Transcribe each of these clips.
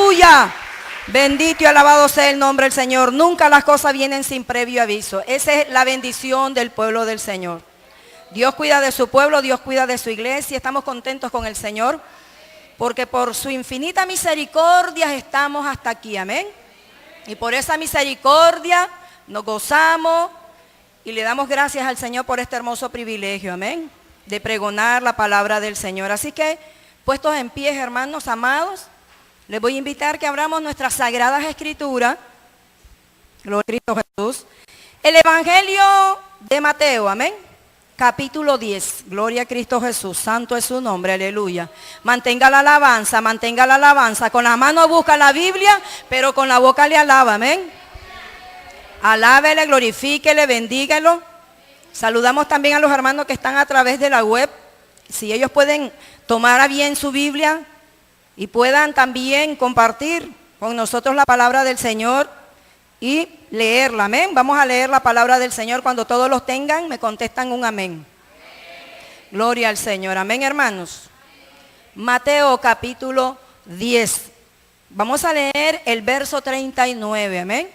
aleluya. Bendito y alabado sea el nombre del Señor. Nunca las cosas vienen sin previo aviso. Esa es la bendición del pueblo del Señor. Dios cuida de su pueblo, Dios cuida de su iglesia. Estamos contentos con el Señor, porque por su infinita misericordia estamos hasta aquí, amén. Y por esa misericordia nos gozamos y le damos gracias al Señor por este hermoso privilegio, amén, de pregonar la palabra del Señor. Así que, puestos en pie, hermanos amados, les voy a invitar que abramos nuestras sagradas escrituras. Gloria a Cristo Jesús. El Evangelio de Mateo, amén. Capítulo 10, gloria a Cristo Jesús, santo es su nombre, aleluya. Mantenga la alabanza, con la mano busca la Biblia, pero con la boca le alaba, amén. Alábele, glorifíquele, bendíguelo. Saludamos también a los hermanos que están a través de la web, si ellos pueden tomar a bien su Biblia y puedan también compartir con nosotros la palabra del Señor y leerla, amén. Vamos a leer la palabra del Señor. Cuando todos los tengan, me contestan un amén. Gloria al Señor, amén, hermanos. Mateo capítulo 10. Vamos a leer el verso 39, amén.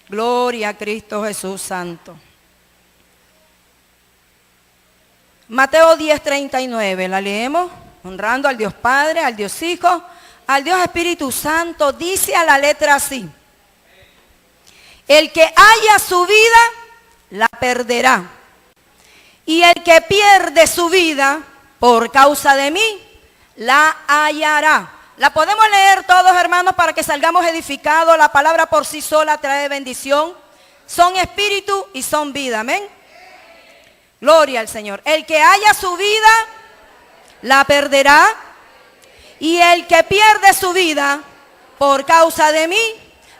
Gloria a Cristo Jesús santo. Mateo 10, 39, la leemos. Honrando al Dios Padre, al Dios Hijo, al Dios Espíritu Santo. Dice a la letra así: el que haya su vida, la perderá. Y el que pierde su vida por causa de mí, la hallará. La podemos leer todos, hermanos, para que salgamos edificados. La palabra por sí sola trae bendición. Son espíritu y son vida, amén. Gloria al Señor. El que haya su vida, la perderá. Y el que pierde su vida por causa de mí,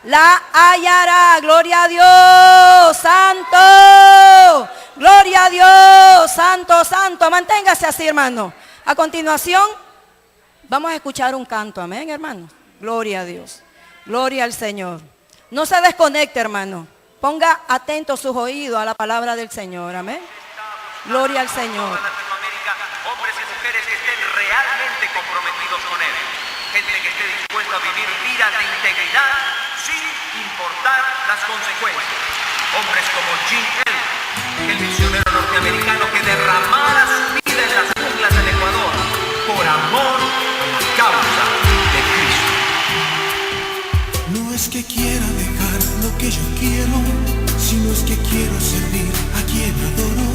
la hallará. Gloria a Dios, santo. Gloria a Dios, santo, santo. Manténgase así, hermano. A continuación, vamos a escuchar un canto, amén, hermano. Gloria a Dios. Gloria al Señor. No se desconecte, hermano. Ponga atentos sus oídos a la palabra del Señor, amén. Gloria al Señor. Hombres y mujeres que estén realmente comprometidos con Él. Gente que esté dispuesta a vivir vidas de integridad sin importar las consecuencias. Hombres como Jim Elliot, el misionero norteamericano que derramara su vida en las junglas del Ecuador por amor y causa de Cristo. No es que quiera dejar lo que yo quiero, sino es que quiero servir a quien adoro,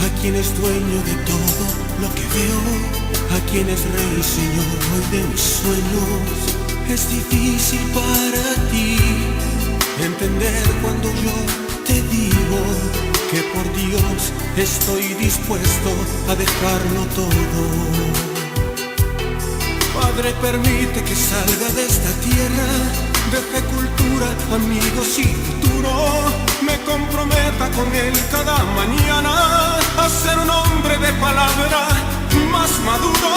a quien es dueño de todo lo que veo, a quien es Rey y Señor hoy de mis sueños. Es difícil para ti entender cuando yo te digo que por Dios estoy dispuesto a dejarlo todo. Padre, permite que salga de esta tierra, deje cultura, amigos y futuro. Me comprometa con Él cada mañana a ser un hombre de palabra más maduro.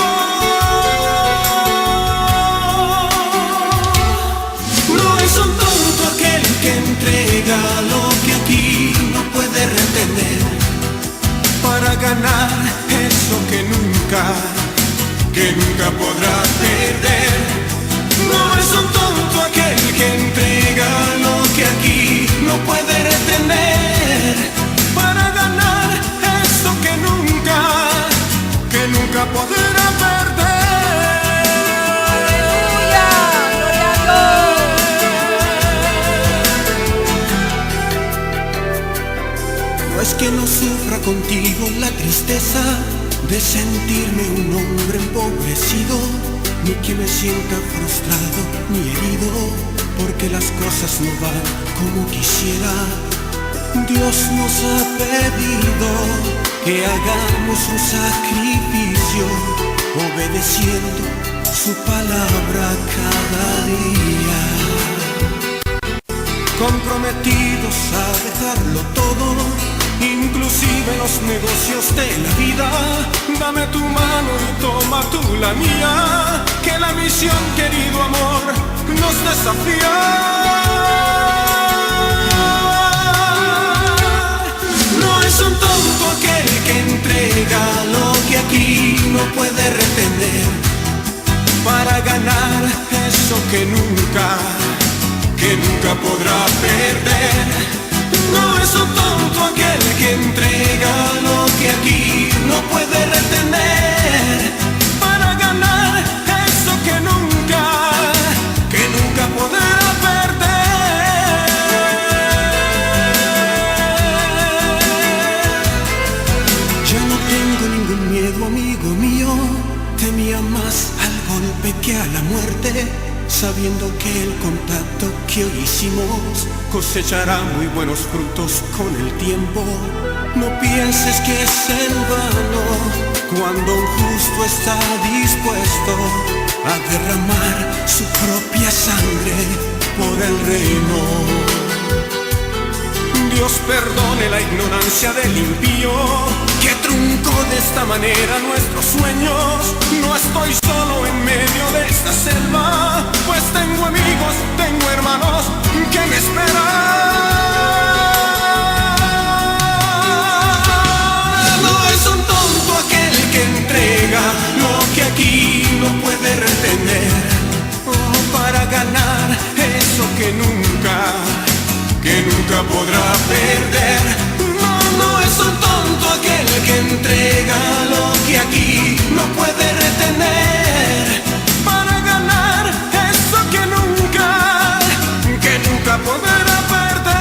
No es un tonto aquel que entrega lo que aquí no puede retender para ganar eso que nunca podrá perder. No es un tonto aquel que entrega lo que aquí no puede retener para ganar eso que nunca podrá perder. Aleluya, gloria a Dios. No es que no sufra contigo la tristeza de sentirme un hombre empobrecido, ni que me sienta frustrado ni herido, porque las cosas no van como quisiera. Dios nos ha pedido que hagamos un sacrificio, obedeciendo su palabra cada día. Comprometidos a dejarlo todo, inclusive los negocios de la vida. Dame tu mano y toma tú la mía, que la misión, querido amor, nos desafía. No es un tonto aquel que entrega lo que aquí no puede retener para ganar eso eso que nunca podrá perder. No es un tonto aquel que entrega lo que aquí no puede retener, para ganar eso que nunca podrá perder. Ya no tengo ningún miedo, amigo mío, temía más al golpe que a la muerte, sabiendo que el contacto que hoy hicimos cosechará muy buenos frutos con el tiempo. No pienses que es en vano cuando un justo está dispuesto a derramar su propia sangre por el reino. Dios perdone la ignorancia del impío que truncó de esta manera nuestros sueños. No estoy solo en medio de esta selva, pues tengo amigos, tengo hermanos que me esperan. No es un tonto aquel que entrega lo que aquí no puede retener, para ganar eso que nunca podrá perder. No es un tonto aquel que entrega lo que aquí no puede retener, para ganar eso que nunca podrá perder.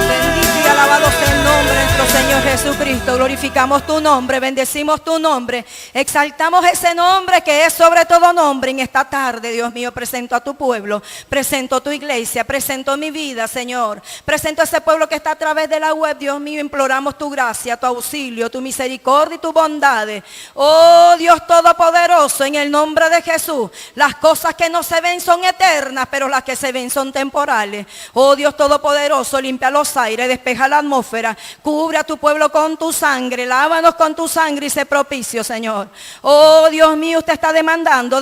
Bendito y alabado sea el nombre de nuestro Señor Jesucristo. Glorificamos tu nombre, bendecimos tu nombre, exaltamos ese nombre que es sobre todo nombre. En esta tarde, Dios mío, presento a tu pueblo, presento a tu iglesia, presento mi vida, Señor. Presento a ese pueblo que está a través de la web, Dios mío. Imploramos tu gracia, tu auxilio, tu misericordia y tu bondad. Oh Dios Todopoderoso, en el nombre de Jesús. Las cosas que no se ven son eternas, pero las que se ven son temporales. Oh Dios Todopoderoso, limpia los aires, despeja la atmósfera, cubre a tu pueblo con tu sangre, lávanos con tu sangre y sé propicio, Señor. Oh Dios mío, usted está demandando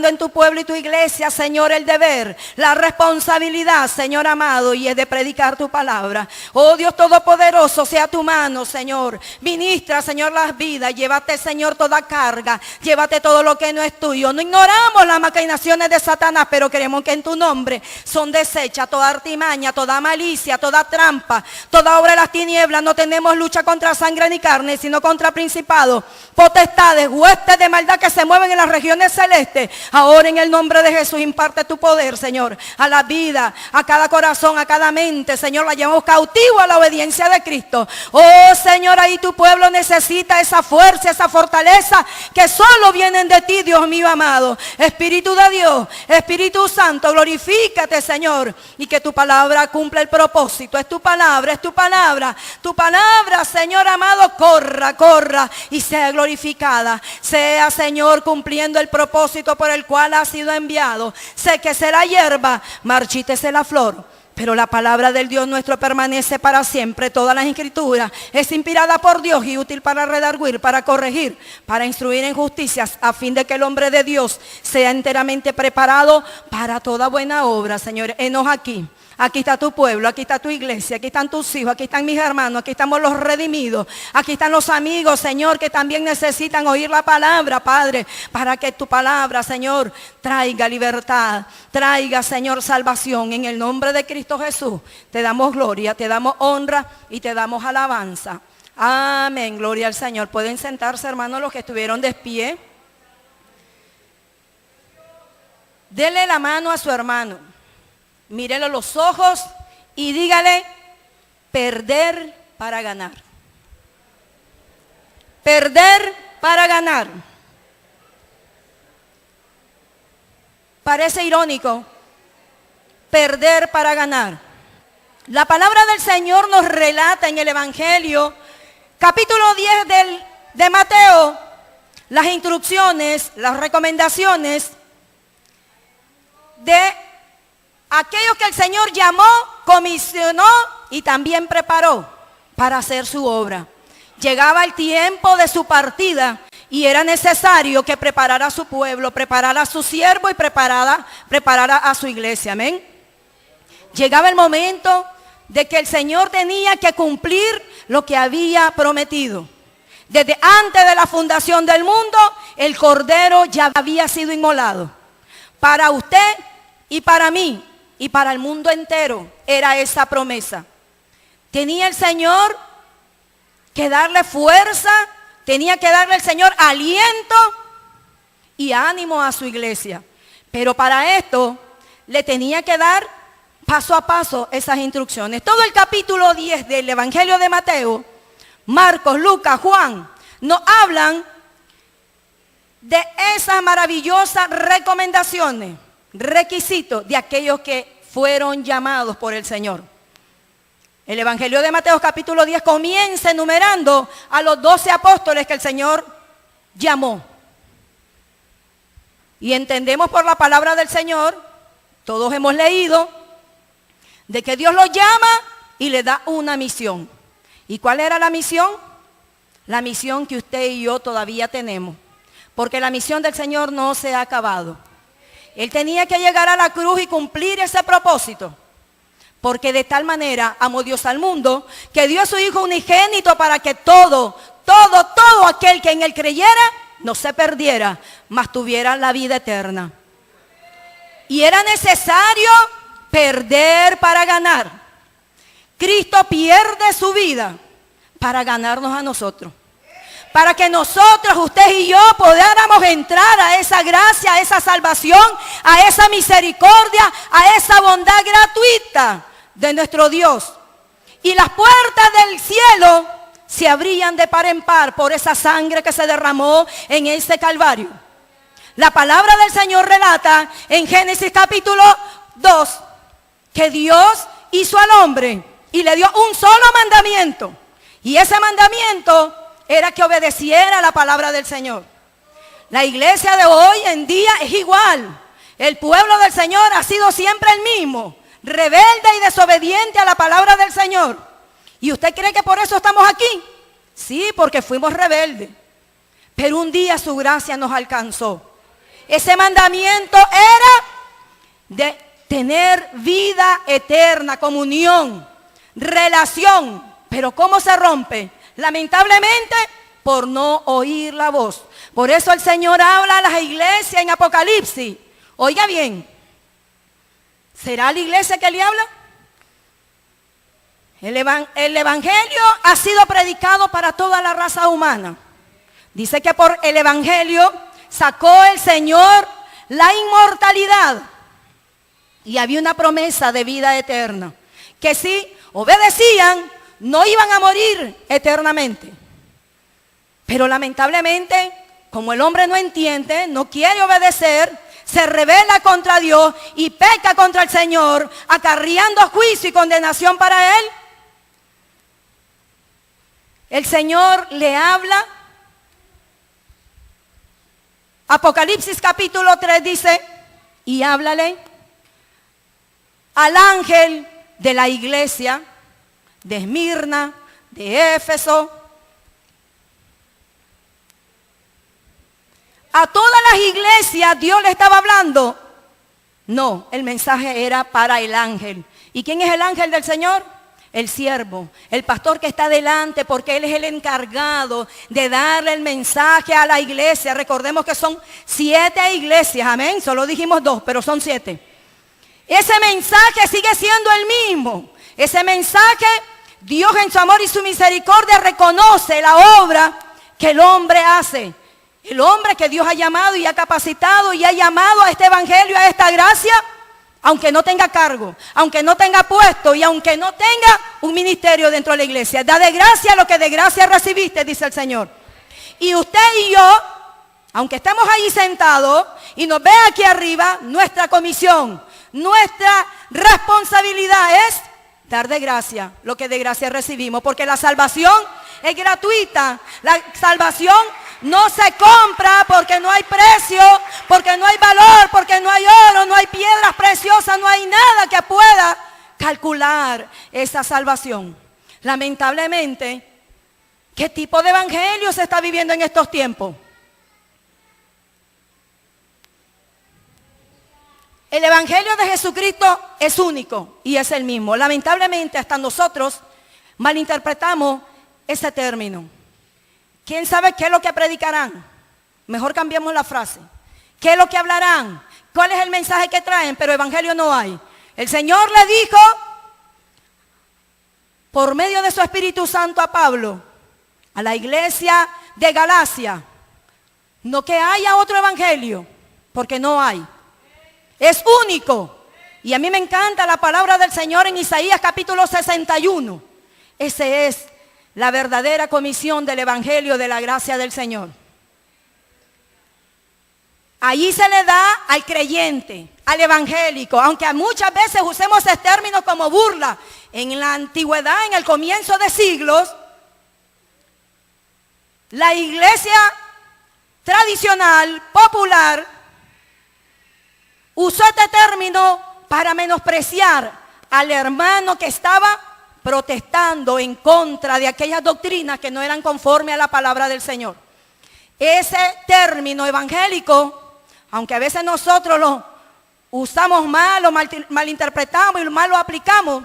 en tu pueblo y tu iglesia, Señor, el deber, la responsabilidad, Señor amado, y es de predicar tu palabra. Oh Dios Todopoderoso, sea tu mano, Señor. Ministra, Señor, las vidas. Llévate, Señor, toda carga. Llévate todo lo que no es tuyo. No ignoramos las maquinaciones de Satanás, pero creemos que en tu nombre son deshechas toda artimaña, toda malicia, toda trampa, toda obra de las tinieblas. No tenemos lucha contra sangre ni carne, sino contra principados, potestades, huestes de maldad que se mueven en las regiones celestes. Ahora en el nombre de Jesús imparte tu poder, Señor, a la vida, a cada corazón, a cada mente, Señor. La llevamos cautivo a la obediencia de Cristo. Oh Señor, ahí tu pueblo necesita esa fuerza, esa fortaleza que solo vienen de ti, Dios mío amado. Espíritu de Dios, Espíritu Santo, glorifícate, Señor, y que tu palabra cumpla el propósito. Es tu palabra, es tu palabra. Tu palabra, Señor amado, corra y sea glorificada. Sea, Señor, cumpliendo el propósito por el cual ha sido enviado. Sé que será hierba, marchítese la flor, pero la palabra del Dios nuestro permanece para siempre. Todas las escrituras es inspirada por Dios y útil para redarguir, para corregir, para instruir en justicias, a fin de que el hombre de Dios sea enteramente preparado para toda buena obra. Señor, henos aquí. Aquí está tu pueblo, aquí está tu iglesia, aquí están tus hijos, aquí están mis hermanos, aquí estamos los redimidos, aquí están los amigos, Señor, que también necesitan oír la palabra, Padre, para que tu palabra, Señor, traiga libertad, traiga, Señor, salvación. En el nombre de Cristo Jesús, te damos gloria, te damos honra y te damos alabanza. Amén, gloria al Señor. Pueden sentarse, hermanos, los que estuvieron de pie. Dele la mano a su hermano. Mírelo a los ojos y dígale: perder para ganar. Perder para ganar. Parece irónico. Perder para ganar. La palabra del Señor nos relata en el Evangelio, capítulo 10 de Mateo, las instrucciones, las recomendaciones de aquellos que el Señor llamó, comisionó y también preparó para hacer su obra. Llegaba el tiempo de su partida y era necesario que preparara a su pueblo, preparara a su siervo y preparara a su iglesia. Amén. Llegaba el momento de que el Señor tenía que cumplir lo que había prometido. Desde antes de la fundación del mundo, el Cordero ya había sido inmolado. Para usted y para mí y para el mundo entero era esa promesa. Tenía el Señor que darle fuerza, tenía que darle el Señor aliento y ánimo a su iglesia. Pero para esto le tenía que dar paso a paso esas instrucciones. Todo el capítulo 10 del Evangelio de Mateo, Marcos, Lucas, Juan, nos hablan de esas maravillosas recomendaciones, requisitos de aquellos que fueron llamados por el Señor. El Evangelio de Mateo capítulo 10 comienza enumerando a los 12 apóstoles que el Señor llamó. Y entendemos por la palabra del Señor, todos hemos leído, de que Dios los llama y le da una misión. ¿Y cuál era la misión? La misión que usted y yo todavía tenemos. Porque la misión del Señor no se ha acabado. Él tenía que llegar a la cruz y cumplir ese propósito. Porque de tal manera amó Dios al mundo, que dio a su Hijo unigénito para que todo aquel que en Él creyera, no se perdiera, mas tuviera la vida eterna. Y era necesario perder para ganar. Cristo pierde su vida para ganarnos a nosotros. Para que nosotros, usted y yo, podamos entrar a esa gracia, a esa salvación, a esa misericordia, a esa bondad gratuita de nuestro Dios. Y las puertas del cielo se abrían de par en par por esa sangre que se derramó en ese Calvario. La palabra del Señor relata en Génesis capítulo 2 que Dios hizo al hombre y le dio un solo mandamiento. Y ese mandamiento era que obedeciera la palabra del Señor. La iglesia de hoy en día es igual. El pueblo del Señor ha sido siempre el mismo, rebelde y desobediente a la palabra del Señor. ¿Y usted cree que por eso estamos aquí? Sí, porque fuimos rebeldes. Pero un día su gracia nos alcanzó. Ese mandamiento era de tener vida eterna, comunión, relación. Pero ¿cómo se rompe? Lamentablemente, por no oír la voz. Por eso el Señor habla a las iglesias en Apocalipsis. Oiga bien, ¿será la iglesia que le habla? El Evangelio ha sido predicado para toda la raza humana. Dice que por el Evangelio sacó el Señor la inmortalidad. Y había una promesa de vida eterna. Que si obedecían, no iban a morir eternamente. Pero lamentablemente, como el hombre no entiende, no quiere obedecer, se rebela contra Dios y peca contra el Señor, acarreando juicio y condenación para él. El Señor le habla. Apocalipsis capítulo 3 dice, y háblale al ángel de la iglesia de Esmirna, de Éfeso, a todas las iglesias Dios le estaba hablando. No, el mensaje era para el ángel. ¿Y quién es el ángel del Señor? El siervo, el pastor que está delante, porque él es el encargado de darle el mensaje a la iglesia. Recordemos que son 7 iglesias, amén. Solo dijimos 2, pero son 7. Ese mensaje sigue siendo el mismo. Ese mensaje, Dios en su amor y su misericordia reconoce la obra que el hombre hace. El hombre que Dios ha llamado y ha capacitado y ha llamado a este evangelio, a esta gracia, aunque no tenga cargo, aunque no tenga puesto y aunque no tenga un ministerio dentro de la iglesia. Da de gracia lo que de gracia recibiste, dice el Señor. Y usted y yo, aunque estemos ahí sentados y nos ve aquí arriba, nuestra comisión, nuestra responsabilidad es dar de gracia lo que de gracia recibimos, porque la salvación es gratuita. La salvación no se compra, porque no hay precio, porque no hay valor, porque no hay oro, no hay piedras preciosas, no hay nada que pueda calcular esa salvación. Lamentablemente, ¿qué tipo de evangelio se está viviendo en estos tiempos? El evangelio de Jesucristo es único y es el mismo. Lamentablemente, hasta nosotros malinterpretamos ese término. ¿Quién sabe qué es lo que predicarán? Mejor cambiemos la frase. ¿Qué es lo que hablarán? ¿Cuál es el mensaje que traen? Pero evangelio no hay. El Señor le dijo, por medio de su Espíritu Santo a Pablo, a la iglesia de Galacia, no que haya otro evangelio, porque no hay. Es único. Y a mí me encanta la palabra del Señor en Isaías capítulo 61. Esa es la verdadera comisión del evangelio de la gracia del Señor. Allí se le da al creyente, al evangélico, aunque muchas veces usemos ese término como burla. En la antigüedad, en el comienzo de siglos, la iglesia tradicional, popular, usó este término para menospreciar al hermano que estaba protestando en contra de aquellas doctrinas que no eran conforme a la palabra del Señor. Ese término evangélico, aunque a veces nosotros lo usamos mal o malinterpretamos y mal lo aplicamos,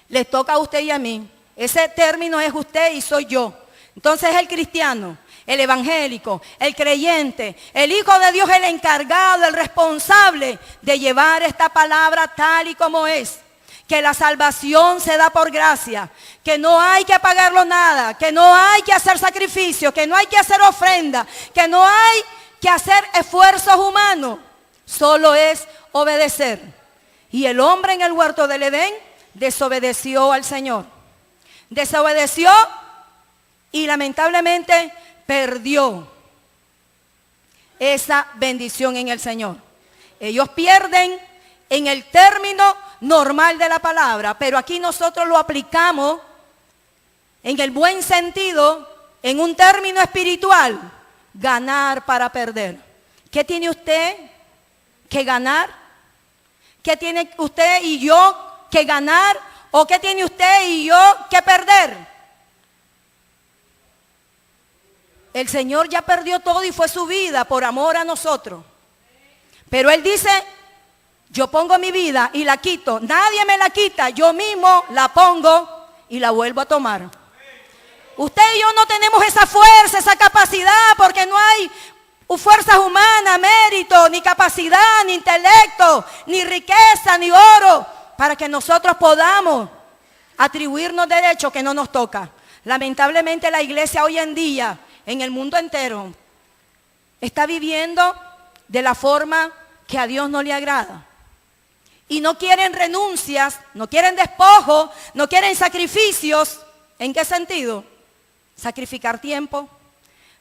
les toca a usted y a mí. Ese término es usted y soy yo. Entonces el cristiano, el evangélico, el creyente, el Hijo de Dios, el encargado, el responsable de llevar esta palabra tal y como es. Que la salvación se da por gracia, que no hay que pagarlo nada, que no hay que hacer sacrificio, que no hay que hacer ofrenda, que no hay que hacer esfuerzos humanos, solo es obedecer. Y el hombre en el huerto del Edén desobedeció al Señor. Desobedeció y lamentablemente perdió esa bendición en el Señor. Ellos pierden en el término normal de la palabra, pero aquí nosotros lo aplicamos en el buen sentido, en un término espiritual. Ganar para perder. ¿Qué tiene usted que ganar? ¿Qué tiene usted y yo que ganar? ¿O qué tiene usted y yo que perder? El Señor ya perdió todo y fue su vida por amor a nosotros. Pero Él dice, yo pongo mi vida y la quito. Nadie me la quita, yo mismo la pongo y la vuelvo a tomar. Usted y yo no tenemos esa fuerza, esa capacidad, porque no hay fuerzas humanas, mérito, ni capacidad, ni intelecto, ni riqueza, ni oro, para que nosotros podamos atribuirnos derechos que no nos toca. Lamentablemente la iglesia hoy en día, en el mundo entero, está viviendo de la forma que a Dios no le agrada. Y no quieren renuncias, no quieren despojos, no quieren sacrificios. ¿En qué sentido? Sacrificar tiempo,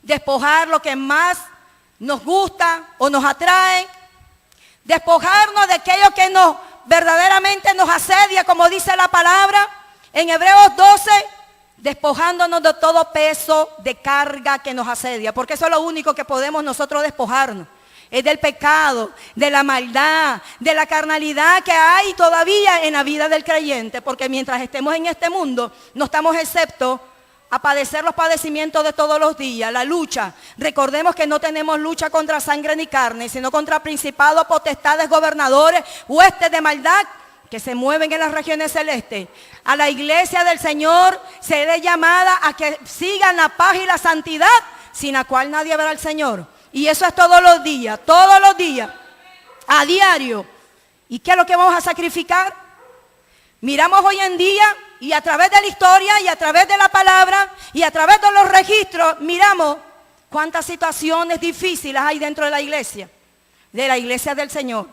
despojar lo que más nos gusta o nos atrae, despojarnos de aquello que verdaderamente nos asedia, como dice la palabra en Hebreos 12, despojándonos de todo peso de carga que nos asedia, porque eso es lo único que podemos nosotros despojarnos. Es del pecado, de la maldad, de la carnalidad que hay todavía en la vida del creyente, porque mientras estemos en este mundo no estamos exceptos a padecer los padecimientos de todos los días, la lucha. Recordemos que no tenemos lucha contra sangre ni carne, sino contra principados, potestades, gobernadores, huestes de maldad que se mueven en las regiones celestes. A la iglesia del Señor se le llamada a que sigan la paz y la santidad, sin la cual nadie verá al Señor. Y eso es todos los días, a diario. ¿Y qué es lo que vamos a sacrificar? Miramos hoy en día y a través de la historia y a través de la palabra y a través de los registros, miramos cuántas situaciones difíciles hay dentro de la iglesia del Señor.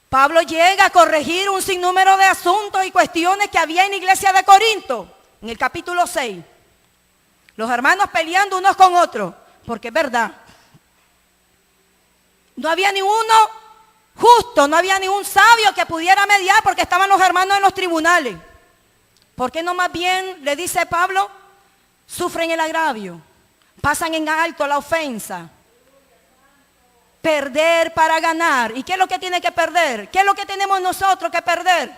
Pablo llega a corregir un sinnúmero de asuntos y cuestiones que había en la iglesia de Corinto, en el capítulo 6. Los hermanos peleando unos con otros, porque es verdad. No había ni uno justo, no había ningún sabio que pudiera mediar porque estaban los hermanos en los tribunales. ¿Por qué no más bien, le dice Pablo, sufren el agravio, pasan en alto la ofensa? Perder para ganar. ¿Y qué es lo que tiene que perder? ¿Qué es lo que tenemos nosotros que perder?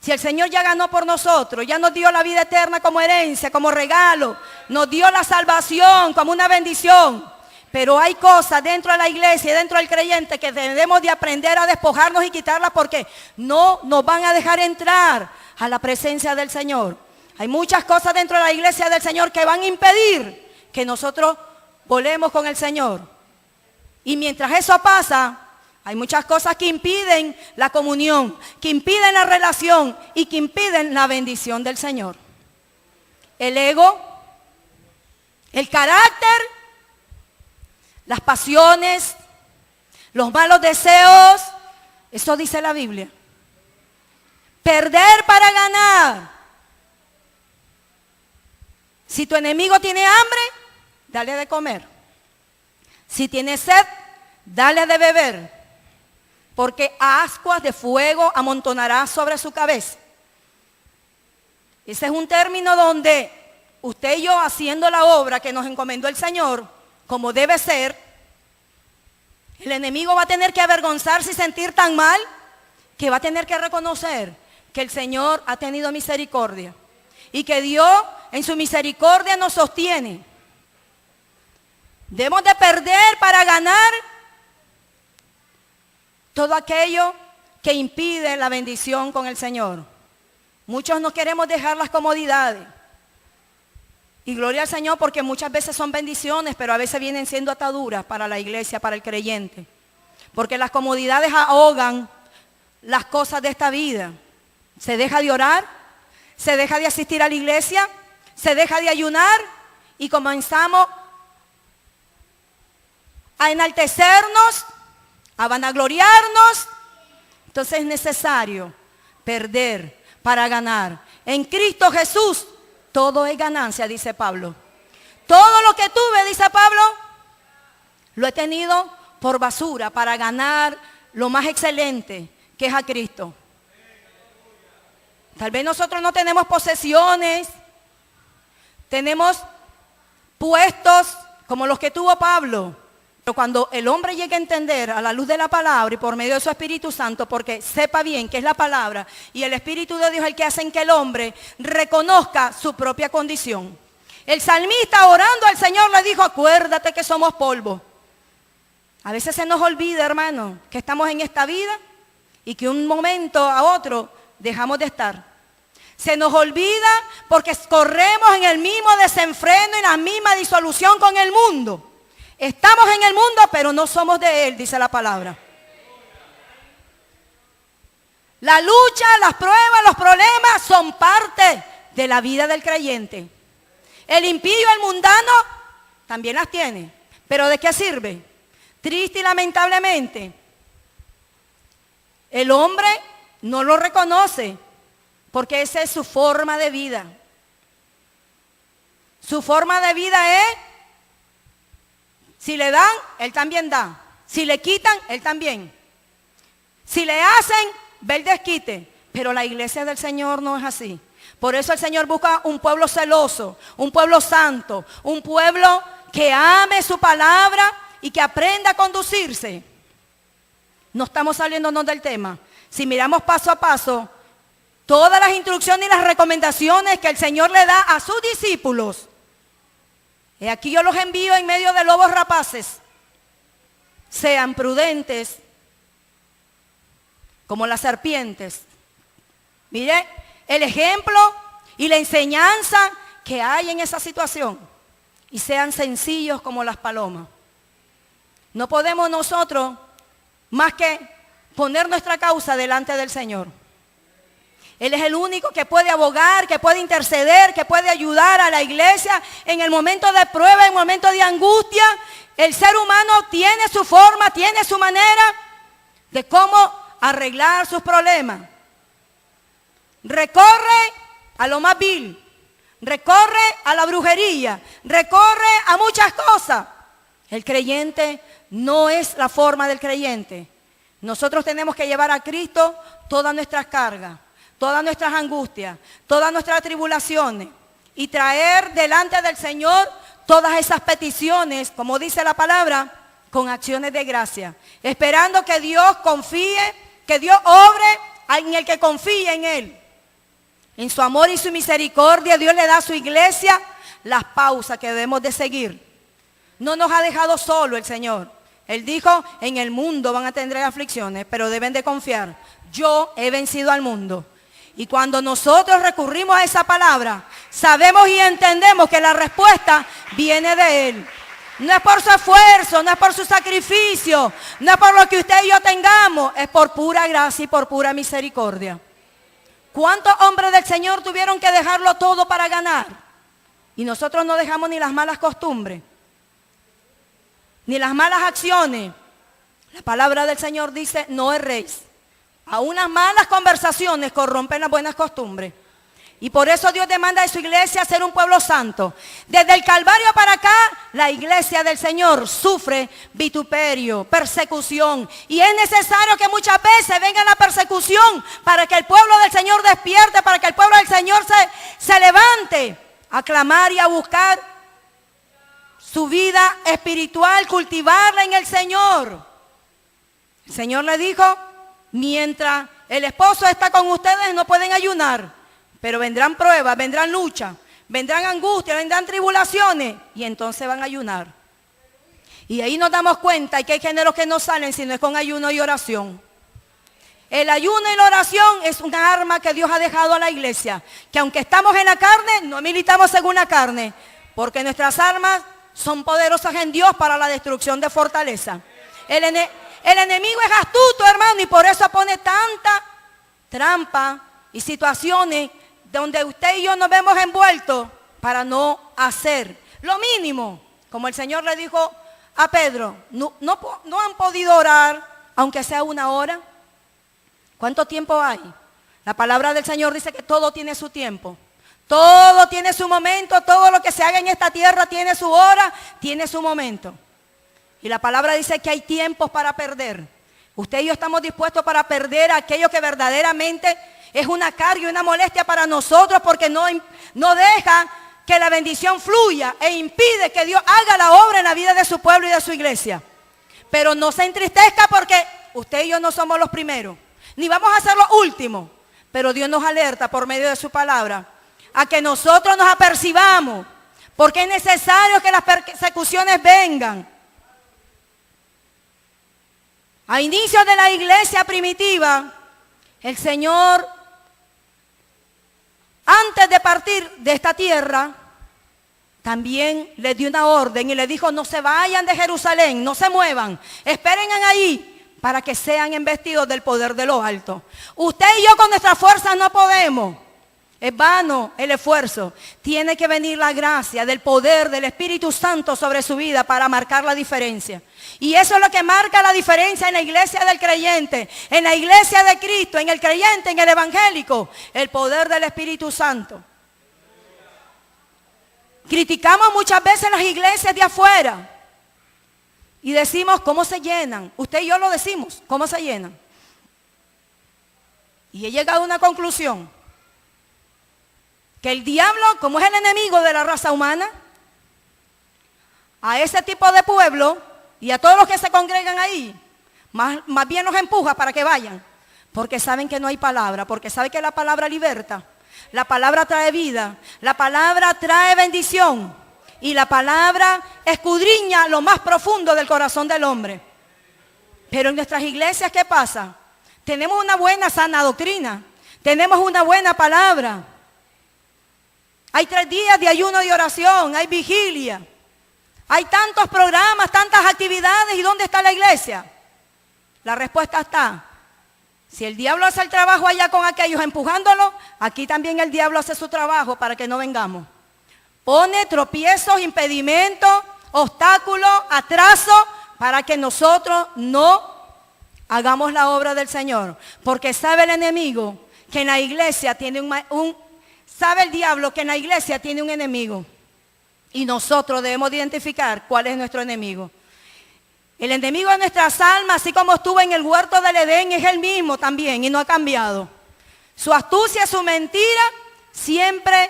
Si el Señor ya ganó por nosotros, ya nos dio la vida eterna como herencia, como regalo, nos dio la salvación como una bendición. Pero hay cosas dentro de la iglesia y dentro del creyente que debemos de aprender a despojarnos y quitarlas porque no nos van a dejar entrar a la presencia del Señor. Hay muchas cosas dentro de la iglesia del Señor que van a impedir que nosotros volemos con el Señor. Y mientras eso pasa, hay muchas cosas que impiden la comunión, que impiden la relación y que impiden la bendición del Señor. El ego, el carácter, las pasiones, los malos deseos, eso dice la Biblia. Perder para ganar. Si tu enemigo tiene hambre, dale de comer. Si tiene sed, dale de beber. Porque ascuas de fuego amontonará sobre su cabeza. Ese es un término donde usted y yo, haciendo la obra que nos encomendó el Señor, como debe ser, el enemigo va a tener que avergonzarse y sentir tan mal que va a tener que reconocer que el Señor ha tenido misericordia y que Dios en su misericordia nos sostiene. Debemos de perder para ganar todo aquello que impide la bendición con el Señor. Muchos no queremos dejar las comodidades. Y gloria al Señor porque muchas veces son bendiciones, pero a veces vienen siendo ataduras para la iglesia, para el creyente. Porque las comodidades ahogan las cosas de esta vida. Se deja de orar, se deja de asistir a la iglesia, se deja de ayunar y comenzamos a enaltecernos, a vanagloriarnos. Entonces es necesario perder para ganar. En Cristo Jesús todo es ganancia, dice Pablo. Todo lo que tuve, dice Pablo, lo he tenido por basura para ganar lo más excelente, que es a Cristo. Tal vez nosotros no tenemos posesiones, tenemos puestos como los que tuvo Pablo. Pero cuando el hombre llegue a entender a la luz de la palabra y por medio de su Espíritu Santo, porque sepa bien que es la palabra y el Espíritu de Dios es el que hace que el hombre reconozca su propia condición. El salmista orando al Señor le dijo, acuérdate que somos polvo. A veces se nos olvida, hermano, que estamos en esta vida y que un momento a otro dejamos de estar. Se nos olvida porque corremos en el mismo desenfreno y la misma disolución con el mundo. Estamos en el mundo, pero no somos de él, dice la palabra. La lucha, las pruebas, los problemas son parte de la vida del creyente. El impío, el mundano, también las tiene. ¿Pero de qué sirve? Triste y lamentablemente, el hombre no lo reconoce, porque esa es su forma de vida. Su forma de vida es, si le dan, él también da. Si le quitan, él también. Si le hacen, ve el desquite. Pero la iglesia del Señor no es así. Por eso el Señor busca un pueblo celoso, un pueblo santo, un pueblo que ame su palabra y que aprenda a conducirse. No estamos saliéndonos del tema. Si miramos paso a paso, todas las instrucciones y las recomendaciones que el Señor le da a sus discípulos. Y aquí yo los envío en medio de lobos rapaces. Sean prudentes como las serpientes. Mire el ejemplo y la enseñanza que hay en esa situación. Y sean sencillos como las palomas. No podemos nosotros más que poner nuestra causa delante del Señor. Él es el único que puede abogar, que puede interceder, que puede ayudar a la iglesia en el momento de prueba, en el momento de angustia. El ser humano tiene su forma, tiene su manera de cómo arreglar sus problemas. Recorre a lo más vil, recorre a la brujería, recorre a muchas cosas. El creyente no es la forma del creyente. Nosotros tenemos que llevar a Cristo todas nuestras cargas, todas nuestras angustias, todas nuestras tribulaciones y traer delante del Señor todas esas peticiones, como dice la palabra, con acciones de gracia, esperando que Dios confíe, que Dios obre en el que confíe en Él. En su amor y su misericordia, Dios le da a su iglesia las pausas que debemos de seguir. No nos ha dejado solo el Señor. Él dijo, en el mundo van a tener aflicciones, pero deben de confiar. Yo he vencido al mundo. Y cuando nosotros recurrimos a esa palabra, sabemos y entendemos que la respuesta viene de Él. No es por su esfuerzo, no es por su sacrificio, no es por lo que usted y yo tengamos, es por pura gracia y por pura misericordia. ¿Cuántos hombres del Señor tuvieron que dejarlo todo para ganar? Y nosotros no dejamos ni las malas costumbres, ni las malas acciones. La palabra del Señor dice, no erréis. A unas malas conversaciones corrompen las buenas costumbres. Y por eso Dios demanda de su iglesia ser un pueblo santo. Desde el Calvario para acá, la iglesia del Señor sufre vituperio, persecución. Y es necesario que muchas veces venga la persecución para que el pueblo del Señor despierte, para que el pueblo del Señor se levante a clamar y a buscar su vida espiritual, cultivarla en el Señor. El Señor le dijo, mientras el esposo está con ustedes no pueden ayunar. Pero vendrán pruebas, vendrán luchas, vendrán angustias, vendrán tribulaciones y entonces van a ayunar. Y ahí nos damos cuenta que hay géneros que no salen si no es con ayuno y oración. El ayuno y la oración es un arma que Dios ha dejado a la iglesia. Que aunque estamos en la carne, no militamos según la carne. Porque nuestras armas son poderosas en Dios para la destrucción de fortaleza. El enemigo es astuto, hermano, y por eso pone tanta trampa y situaciones donde usted y yo nos vemos envueltos para no hacer lo mínimo. Como el Señor le dijo a Pedro, no han podido orar, aunque sea una hora. ¿Cuánto tiempo hay? La palabra del Señor dice que todo tiene su tiempo. Todo tiene su momento, todo lo que se haga en esta tierra tiene su hora, tiene su momento. Y la palabra dice que hay tiempos para perder. Usted y yo estamos dispuestos para perder aquello que verdaderamente es una carga y una molestia para nosotros porque no deja que la bendición fluya e impide que Dios haga la obra en la vida de su pueblo y de su iglesia. Pero no se entristezca porque usted y yo no somos los primeros, ni vamos a ser los últimos. Pero Dios nos alerta por medio de su palabra a que nosotros nos apercibamos, porque es necesario que las persecuciones vengan. A inicios de la iglesia primitiva, el Señor, antes de partir de esta tierra, también les dio una orden y le dijo, no se vayan de Jerusalén, no se muevan, esperen ahí para que sean investidos del poder de lo alto. Usted y yo con nuestras fuerzas no podemos. Es vano el esfuerzo. Tiene que venir la gracia del poder del Espíritu Santo sobre su vida para marcar la diferencia. Y eso es lo que marca la diferencia en la iglesia del creyente, en la iglesia de Cristo, en el creyente, en el evangélico. El poder del Espíritu Santo. Criticamos muchas veces las iglesias de afuera y decimos cómo se llenan. Usted y yo lo decimos, cómo se llenan. Y he llegado a una conclusión. Que el diablo, como es el enemigo de la raza humana, a ese tipo de pueblo y a todos los que se congregan ahí, más bien los empuja para que vayan. Porque saben que no hay palabra, porque saben que la palabra liberta, la palabra trae vida, la palabra trae bendición y la palabra escudriña lo más profundo del corazón del hombre. Pero en nuestras iglesias, ¿qué pasa? Tenemos una buena sana doctrina, tenemos una buena palabra. Hay 3 días de ayuno y oración, hay vigilia. Hay tantos programas, tantas actividades. ¿Y dónde está la iglesia? La respuesta está. Si el diablo hace el trabajo allá con aquellos empujándolos, aquí también el diablo hace su trabajo para que no vengamos. Pone tropiezos, impedimentos, obstáculos, atrasos para que nosotros no hagamos la obra del Señor. Porque sabe el enemigo que en la iglesia tiene sabe el diablo que en la iglesia tiene un enemigo y nosotros debemos de identificar cuál es nuestro enemigo. El enemigo de nuestras almas, así como estuvo en el huerto del Edén, es el mismo también y no ha cambiado. Su astucia, su mentira siempre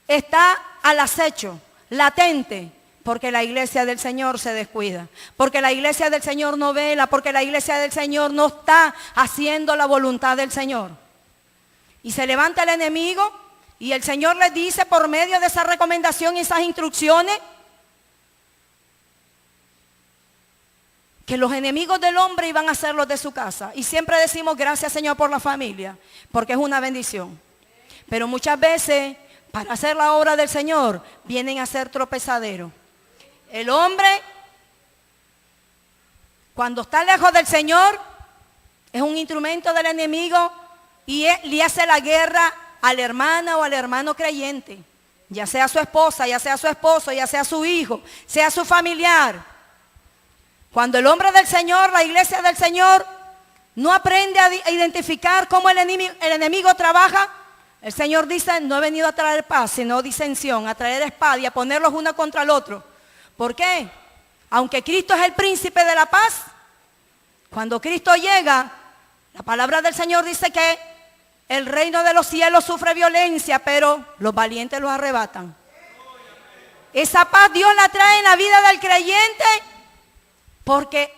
está al acecho, latente, porque la iglesia del Señor se descuida, porque la iglesia del Señor no vela, porque la iglesia del Señor no está haciendo la voluntad del Señor. Y se levanta el enemigo y el Señor les dice por medio de esa recomendación y esas instrucciones que los enemigos del hombre iban a ser los de su casa. Y siempre decimos gracias, Señor, por la familia, porque es una bendición. Pero muchas veces, para hacer la obra del Señor, vienen a ser tropezaderos. El hombre, cuando está lejos del Señor, es un instrumento del enemigo y le hace la guerra a la hermana o al hermano creyente, ya sea su esposa, ya sea su esposo, ya sea su hijo, sea su familiar. Cuando el hombre del Señor, la iglesia del Señor, no aprende a identificar cómo el enemigo trabaja, el Señor dice, no he venido a traer paz, sino disensión, a traer espada y a ponerlos uno contra el otro. ¿Por qué? Aunque Cristo es el príncipe de la paz, cuando Cristo llega, la palabra del Señor dice que el reino de los cielos sufre violencia, pero los valientes los arrebatan. Esa paz Dios la trae en la vida del creyente porque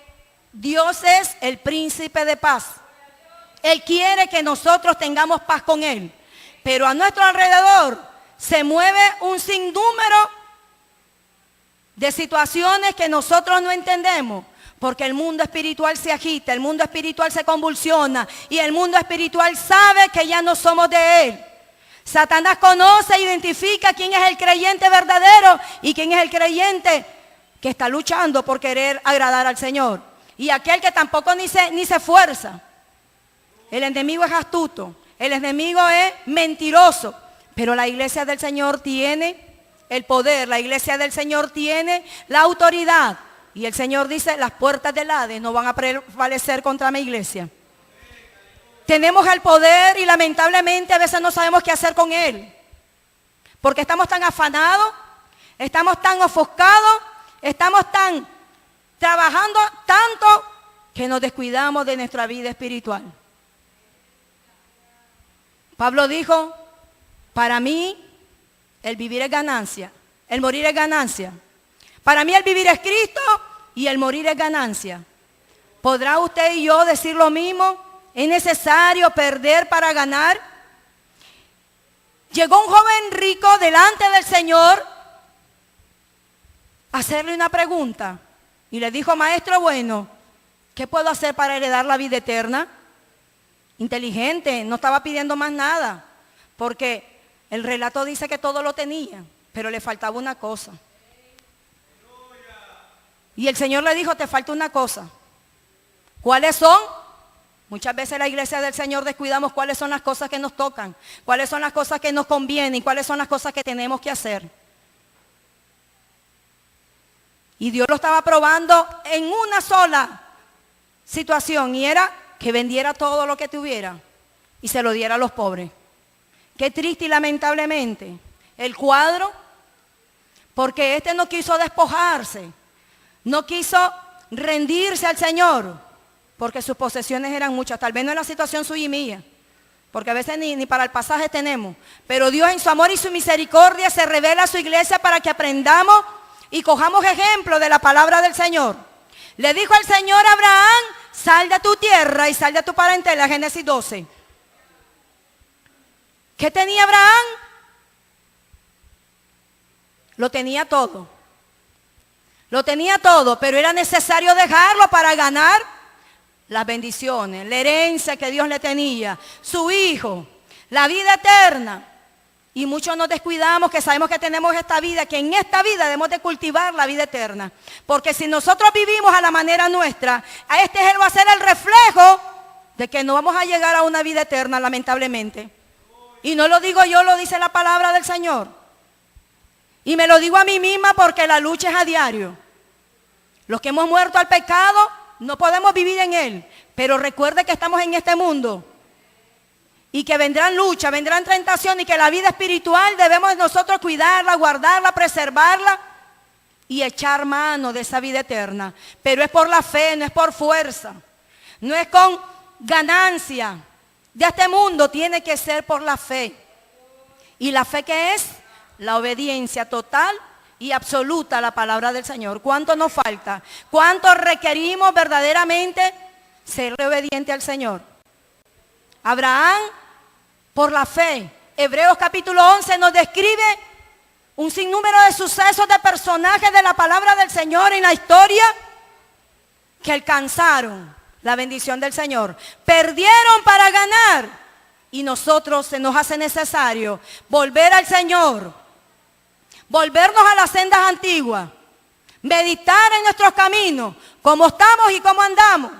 Dios es el príncipe de paz. Él quiere que nosotros tengamos paz con Él. Pero a nuestro alrededor se mueve un sinnúmero de situaciones que nosotros no entendemos. Porque el mundo espiritual se agita, el mundo espiritual se convulsiona y el mundo espiritual sabe que ya no somos de Él. Satanás conoce e identifica quién es el creyente verdadero y quién es el creyente que está luchando por querer agradar al Señor. Y aquel que tampoco ni se esfuerza. El enemigo es astuto, el enemigo es mentiroso, pero la iglesia del Señor tiene el poder, la iglesia del Señor tiene la autoridad. Y el Señor dice, las puertas del Hades no van a prevalecer contra mi iglesia. Tenemos el poder y lamentablemente a veces no sabemos qué hacer con él. Porque estamos tan afanados, estamos tan ofuscados, estamos tan trabajando tanto que nos descuidamos de nuestra vida espiritual. Pablo dijo, para mí el vivir es ganancia, el morir es ganancia. Para mí el vivir es Cristo y el morir es ganancia. ¿Podrá usted y yo decir lo mismo? ¿Es necesario perder para ganar? Llegó un joven rico delante del Señor a hacerle una pregunta. Y le dijo, maestro bueno, ¿qué puedo hacer para heredar la vida eterna? Inteligente, no estaba pidiendo más nada. Porque el relato dice que todo lo tenía, pero le faltaba una cosa. Y el Señor le dijo, te falta una cosa. ¿Cuáles son? Muchas veces en la iglesia del Señor descuidamos cuáles son las cosas que nos tocan, cuáles son las cosas que nos convienen, cuáles son las cosas que tenemos que hacer. Y Dios lo estaba probando en una sola situación y era que vendiera todo lo que tuviera y se lo diera a los pobres. Qué triste y lamentablemente el cuadro, porque este no quiso despojarse. No quiso rendirse al Señor, porque sus posesiones eran muchas. Tal vez no es la situación suya y mía, porque a veces ni para el pasaje tenemos. Pero Dios en su amor y su misericordia se revela a su iglesia para que aprendamos y cojamos ejemplo de la palabra del Señor. Le dijo el Señor a Abraham, sal de tu tierra y sal de tu parentela, Génesis 12. ¿Qué tenía Abraham? Lo tenía todo. Lo tenía todo, pero era necesario dejarlo para ganar las bendiciones, la herencia que Dios le tenía, su hijo, la vida eterna. Y muchos nos descuidamos que sabemos que tenemos esta vida, que en esta vida debemos de cultivar la vida eterna. Porque si nosotros vivimos a la manera nuestra, él va a ser el reflejo de que no vamos a llegar a una vida eterna, lamentablemente. Y no lo digo yo, lo dice la palabra del Señor. Y me lo digo a mí misma porque la lucha es a diario. Los que hemos muerto al pecado no podemos vivir en él. Pero recuerde que estamos en este mundo. Y que vendrán luchas, vendrán tentaciones y que la vida espiritual debemos nosotros cuidarla, guardarla, preservarla y echar mano de esa vida eterna. Pero es por la fe, no es por fuerza. No es con ganancia de este mundo, tiene que ser por la fe. ¿Y la fe qué es? La obediencia total y absoluta a la palabra del Señor. ¿Cuánto nos falta? ¿Cuánto requerimos verdaderamente ser obediente al Señor? Abraham, por la fe. Hebreos capítulo 11 nos describe un sinnúmero de sucesos de personajes de la palabra del Señor en la historia que alcanzaron la bendición del Señor. Perdieron para ganar. Y nosotros se nos hace necesario volver al Señor. Volvernos a las sendas antiguas. Meditar en nuestros caminos. Cómo estamos y cómo andamos.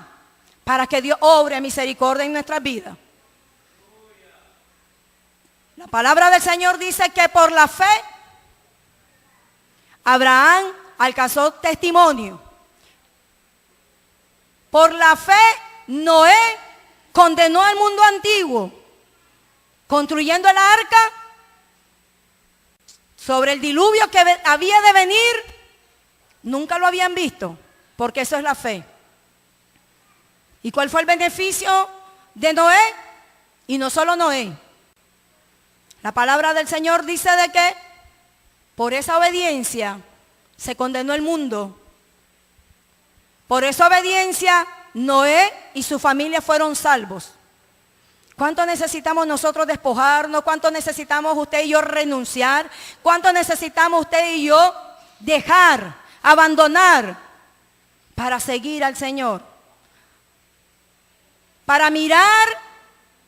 Para que Dios obre misericordia en nuestras vidas. La palabra del Señor dice que por la fe Abraham alcanzó testimonio. Por la fe Noé condenó al mundo antiguo, construyendo el arca sobre el diluvio que había de venir. Nunca lo habían visto, porque eso es la fe. ¿Y cuál fue el beneficio de Noé? Y no solo Noé. La palabra del Señor dice de que por esa obediencia se condenó el mundo. Por esa obediencia Noé y su familia fueron salvos. ¿Cuánto necesitamos nosotros despojarnos? ¿Cuánto necesitamos usted y yo renunciar? ¿Cuánto necesitamos usted y yo dejar, abandonar para seguir al Señor? Para mirar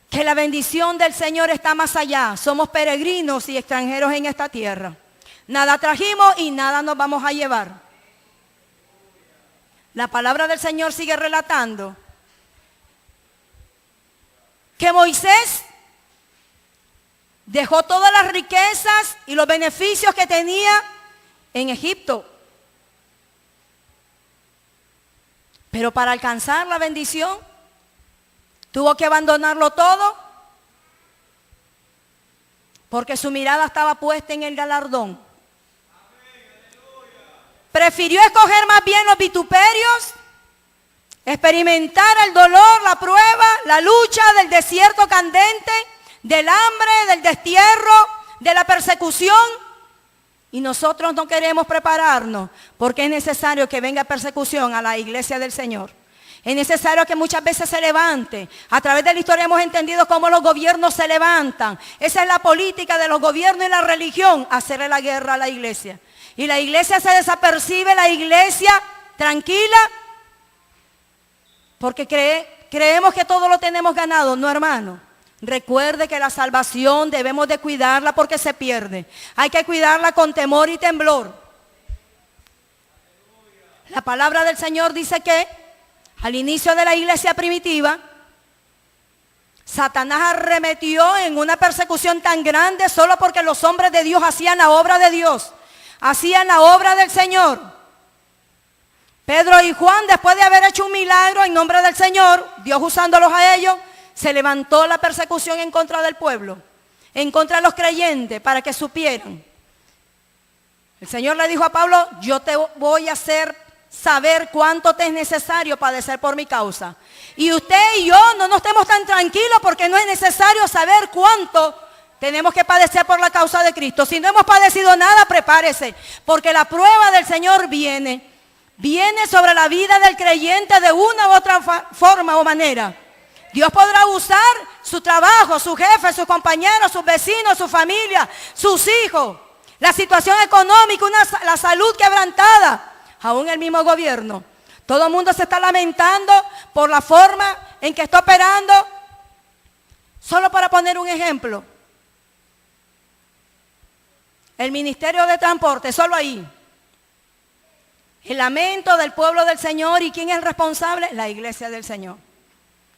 que la bendición del Señor está más allá. Somos peregrinos y extranjeros en esta tierra. Nada trajimos y nada nos vamos a llevar. La palabra del Señor sigue relatando que Moisés dejó todas las riquezas y los beneficios que tenía en Egipto. Pero para alcanzar la bendición, tuvo que abandonarlo todo, porque su mirada estaba puesta en el galardón. Prefirió escoger más bien los vituperios, experimentar el dolor, la prueba, la lucha del desierto candente, del hambre, del destierro, de la persecución. Y nosotros no queremos prepararnos, porque es necesario que venga persecución a la iglesia del Señor. Es necesario que muchas veces se levante. A través de la historia hemos entendido cómo los gobiernos se levantan. Esa es la política de los gobiernos y la religión, hacerle la guerra a la iglesia. Y la iglesia se desapercibe, la iglesia tranquila, porque creemos que todo lo tenemos ganado. No, hermano. Recuerde que la salvación debemos de cuidarla porque se pierde. Hay que cuidarla con temor y temblor. La palabra del Señor dice que al inicio de la iglesia primitiva, Satanás arremetió en una persecución tan grande solo porque los hombres de Dios hacían la obra de Dios. Hacían la obra del Señor. Pedro y Juan, después de haber hecho un milagro en nombre del Señor, Dios usándolos a ellos, se levantó la persecución en contra del pueblo, en contra de los creyentes, para que supieran. El Señor le dijo a Pablo: yo te voy a hacer saber cuánto te es necesario padecer por mi causa. Y usted y yo no nos estemos tan tranquilos, porque no es necesario saber cuánto tenemos que padecer por la causa de Cristo. Si no hemos padecido nada, prepárese, porque la prueba del Señor viene sobre la vida del creyente de una u otra forma o manera. Dios podrá usar su trabajo, su jefe, sus compañeros, sus vecinos, su familia, sus hijos, la situación económica, la salud quebrantada, aún el mismo gobierno. Todo el mundo se está lamentando por la forma en que está operando. Solo para poner un ejemplo, el Ministerio de Transporte, solo ahí. El lamento del pueblo del Señor. ¿Y quién es el responsable? La iglesia del Señor.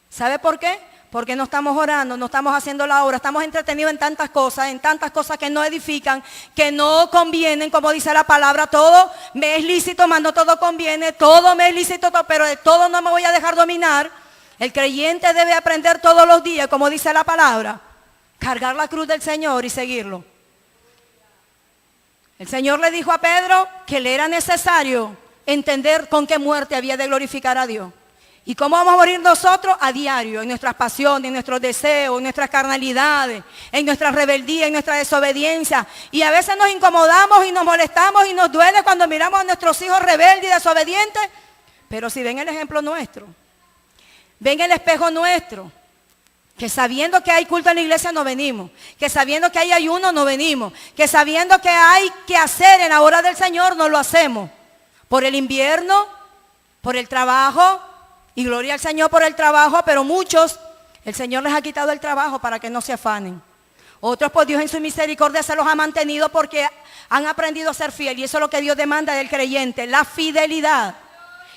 ¿Sabe por qué? Porque no estamos orando, no estamos haciendo la obra, estamos entretenidos en tantas cosas que no edifican, que no convienen, como dice la palabra. Todo me es lícito, mas no todo conviene. Todo me es lícito, pero de todo no me voy a dejar dominar. El creyente debe aprender todos los días, como dice la palabra, cargar la cruz del Señor y seguirlo. El Señor le dijo a Pedro que le era necesario entender con qué muerte había de glorificar a Dios. ¿Y cómo vamos a morir nosotros? A diario, en nuestras pasiones, en nuestros deseos, en nuestras carnalidades, en nuestra rebeldía, en nuestra desobediencia. Y a veces nos incomodamos y nos molestamos y nos duele cuando miramos a nuestros hijos rebeldes y desobedientes. Pero si ven el ejemplo nuestro, ven el espejo nuestro, que sabiendo que hay culto en la iglesia no venimos, que sabiendo que hay ayuno no venimos, que sabiendo que hay que hacer en la hora del Señor no lo hacemos. Por el invierno, por el trabajo, y gloria al Señor por el trabajo, pero muchos, el Señor les ha quitado el trabajo para que no se afanen. Otros, por Dios en su misericordia, se los ha mantenido porque han aprendido a ser fiel. Y eso es lo que Dios demanda del creyente, la fidelidad.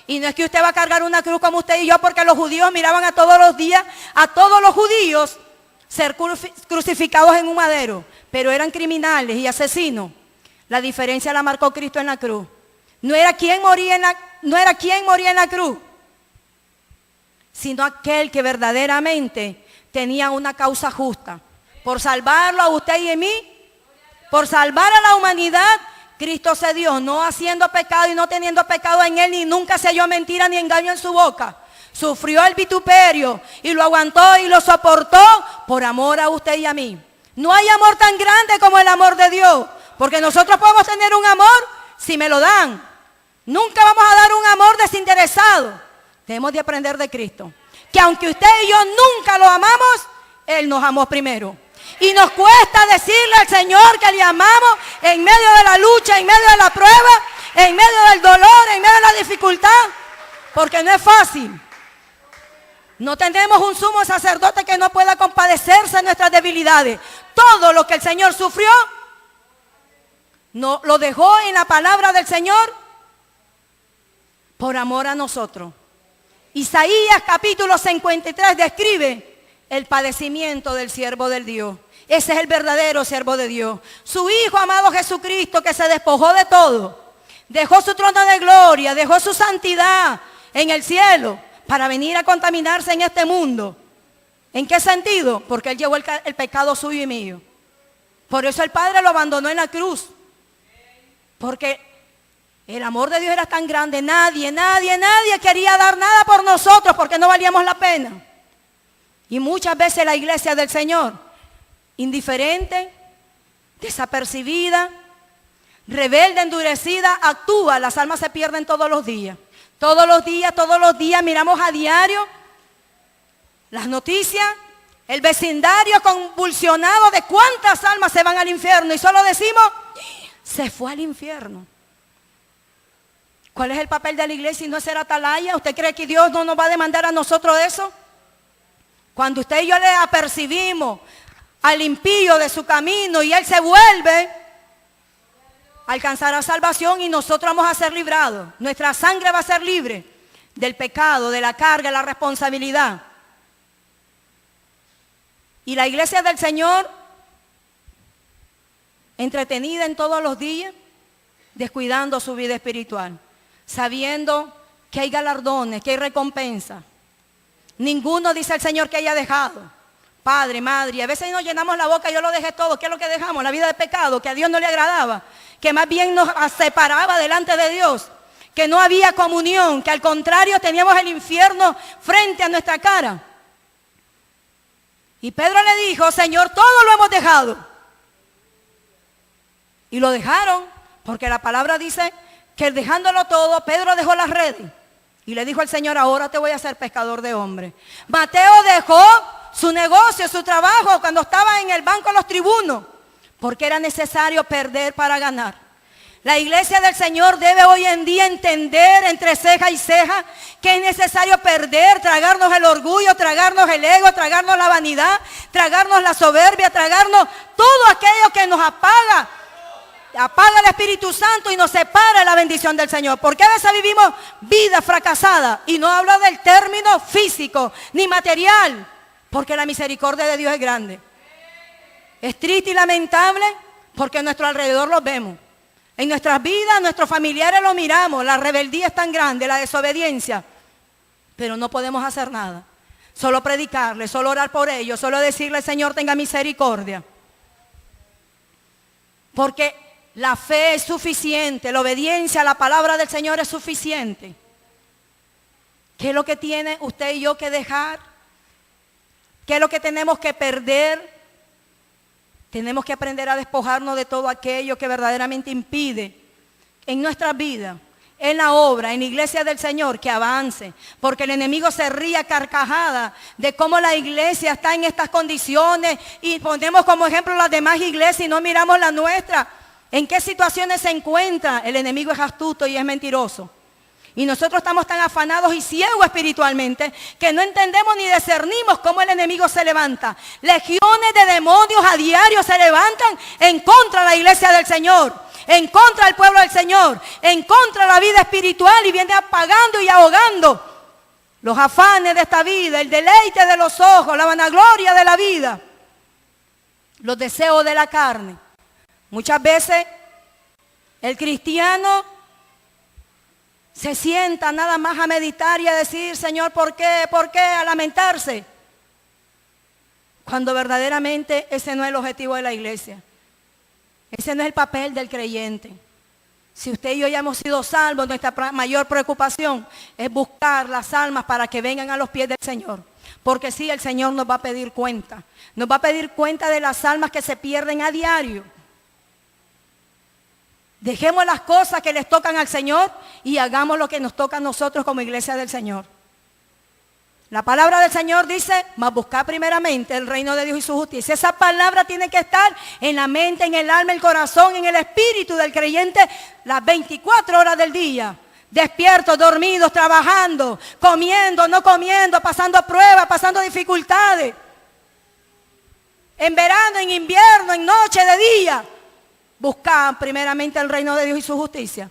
Y no es que usted va a cargar una cruz como usted y yo, porque los judíos miraban a todos los días, a todos los judíos, ser crucificados en un madero. Pero eran criminales y asesinos. La diferencia la marcó Cristo en la cruz. No era quien moría en la cruz, sino aquel que verdaderamente tenía una causa justa. Por salvarlo a usted y a mí, por salvar a la humanidad, Cristo se dio, no haciendo pecado y no teniendo pecado en él, ni nunca se halló mentira ni engaño en su boca. Sufrió el vituperio y lo aguantó y lo soportó por amor a usted y a mí. No hay amor tan grande como el amor de Dios, porque nosotros podemos tener un amor si me lo dan. Nunca vamos a dar un amor desinteresado. Debemos de aprender de Cristo, que aunque usted y yo nunca lo amamos, Él nos amó primero. Y nos cuesta decirle al Señor que le amamos en medio de la lucha, en medio de la prueba, en medio del dolor, en medio de la dificultad, porque no es fácil. No tenemos un sumo sacerdote que no pueda compadecerse de nuestras debilidades. Todo lo que el Señor sufrió, no, lo dejó en la palabra del Señor por amor a nosotros. Isaías capítulo 53 describe el padecimiento del siervo del Dios. Ese es el verdadero siervo de Dios. Su Hijo amado Jesucristo, que se despojó de todo. Dejó su trono de gloria, dejó su santidad en el cielo para venir a contaminarse en este mundo. ¿En qué sentido? Porque Él llevó el pecado suyo y mío. Por eso el Padre lo abandonó en la cruz. Porque el amor de Dios era tan grande. Nadie quería dar nada por nosotros porque no valíamos la pena. Y muchas veces la iglesia del Señor, indiferente, desapercibida, rebelde, endurecida, actúa. Las almas se pierden todos los días. Todos los días miramos a diario las noticias, el vecindario convulsionado de cuántas almas se van al infierno. Y solo decimos, se fue al infierno. ¿Cuál es el papel de la iglesia y no ser atalaya? ¿Usted cree que Dios no nos va a demandar a nosotros eso? Cuando usted y yo le apercibimos al impío de su camino y él se vuelve, alcanzará salvación y nosotros vamos a ser librados. Nuestra sangre va a ser libre del pecado, de la carga, de la responsabilidad. Y la iglesia del Señor, entretenida en todos los días, descuidando su vida espiritual, sabiendo que hay galardones, que hay recompensa. Ninguno, dice el Señor, que haya dejado. Padre, madre, y a veces nos llenamos la boca, yo lo dejé todo. ¿Qué es lo que dejamos? La vida de pecado, que a Dios no le agradaba, que más bien nos separaba delante de Dios, que no había comunión, que al contrario teníamos el infierno frente a nuestra cara. Y Pedro le dijo, Señor, todo lo hemos dejado. Y lo dejaron, porque la palabra dice que dejándolo todo, Pedro dejó las redes. Y le dijo al Señor, ahora te voy a hacer pescador de hombres. Mateo dejó su negocio, su trabajo, cuando estaba en el banco de los tribunos, porque era necesario perder para ganar. La iglesia del Señor debe hoy en día entender entre ceja y ceja que es necesario perder, tragarnos el orgullo, tragarnos el ego, tragarnos la vanidad, tragarnos la soberbia, tragarnos todo aquello que nos apaga el Espíritu Santo y nos separa de la bendición del Señor. Porque a veces vivimos vida fracasada, y no hablo del término físico ni material, porque la misericordia de Dios es grande. Es triste y lamentable porque a nuestro alrededor los vemos. En nuestras vidas, nuestros familiares los miramos, la rebeldía es tan grande, la desobediencia, pero no podemos hacer nada. Solo predicarles, solo orar por ellos, solo decirle, Señor, tenga misericordia. Porque la fe es suficiente, la obediencia a la palabra del Señor es suficiente. ¿Qué es lo que tiene usted y yo que dejar? ¿Qué es lo que tenemos que perder? Tenemos que aprender a despojarnos de todo aquello que verdaderamente impide en nuestras vidas, en la obra, en la iglesia del Señor, que avance. Porque el enemigo se ríe a carcajada de cómo la iglesia está en estas condiciones y ponemos como ejemplo las demás iglesias y no miramos la nuestra. ¿En qué situaciones se encuentra? El enemigo es astuto y es mentiroso. Y nosotros estamos tan afanados y ciegos espiritualmente que no entendemos ni discernimos cómo el enemigo se levanta. Legiones de demonios a diario se levantan en contra de la iglesia del Señor, en contra del pueblo del Señor, en contra de la vida espiritual, y viene apagando y ahogando los afanes de esta vida, el deleite de los ojos, la vanagloria de la vida, los deseos de la carne. Muchas veces el cristiano se sienta nada más a meditar y a decir, Señor, ¿por qué? ¿Por qué? A lamentarse. Cuando verdaderamente ese no es el objetivo de la iglesia. Ese no es el papel del creyente. Si usted y yo ya hemos sido salvos, nuestra mayor preocupación es buscar las almas para que vengan a los pies del Señor. Porque sí, el Señor nos va a pedir cuenta. Nos va a pedir cuenta de las almas que se pierden a diario. Dejemos las cosas que les tocan al Señor y hagamos lo que nos toca a nosotros como iglesia del Señor. La palabra del Señor dice, mas buscad primeramente el reino de Dios y su justicia. Esa palabra tiene que estar en la mente, en el alma, en el corazón, en el espíritu del creyente las 24 horas del día. Despiertos, dormidos, trabajando, comiendo, no comiendo, pasando pruebas, pasando dificultades. En verano, en invierno, en noche, de día. Buscad primeramente el reino de Dios y su justicia.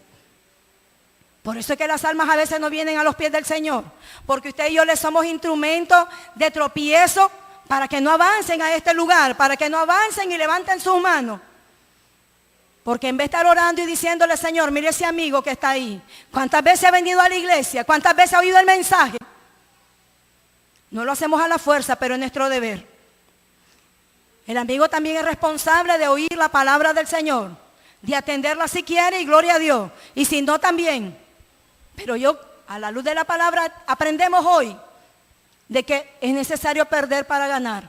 Por eso es que las almas a veces no vienen a los pies del Señor. Porque usted y yo le somos instrumentos de tropiezo para que no avancen a este lugar, para que no avancen y levanten sus manos. Porque en vez de estar orando y diciéndole, Señor, mire ese amigo que está ahí. ¿Cuántas veces ha venido a la iglesia? ¿Cuántas veces ha oído el mensaje? No lo hacemos a la fuerza, pero es nuestro deber. El amigo también es responsable de oír la palabra del Señor, de atenderla si quiere y gloria a Dios. Y si no, también. Pero a la luz de la palabra, aprendemos hoy de que es necesario perder para ganar.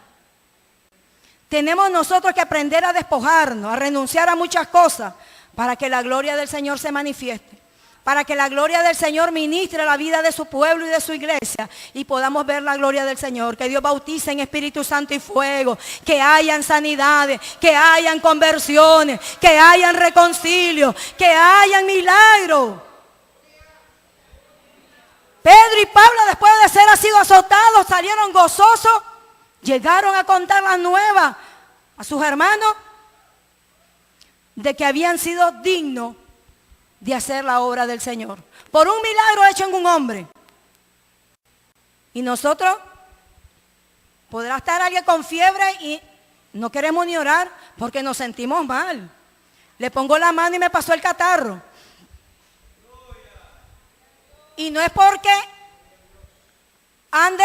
Tenemos nosotros que aprender a despojarnos, a renunciar a muchas cosas para que la gloria del Señor se manifieste. Para que la gloria del Señor ministre la vida de su pueblo y de su iglesia y podamos ver la gloria del Señor. Que Dios bautice en Espíritu Santo y fuego, que hayan sanidades, que hayan conversiones, que hayan reconcilios, que hayan milagros. Pedro y Pablo, después de ser sido azotados, salieron gozosos, llegaron a contar las nuevas a sus hermanos de que habían sido dignos de hacer la obra del Señor. Por un milagro hecho en un hombre. Y nosotros, podrá estar alguien con fiebre y no queremos ni orar porque nos sentimos mal. Le pongo la mano y me pasó el catarro. Y no es porque ande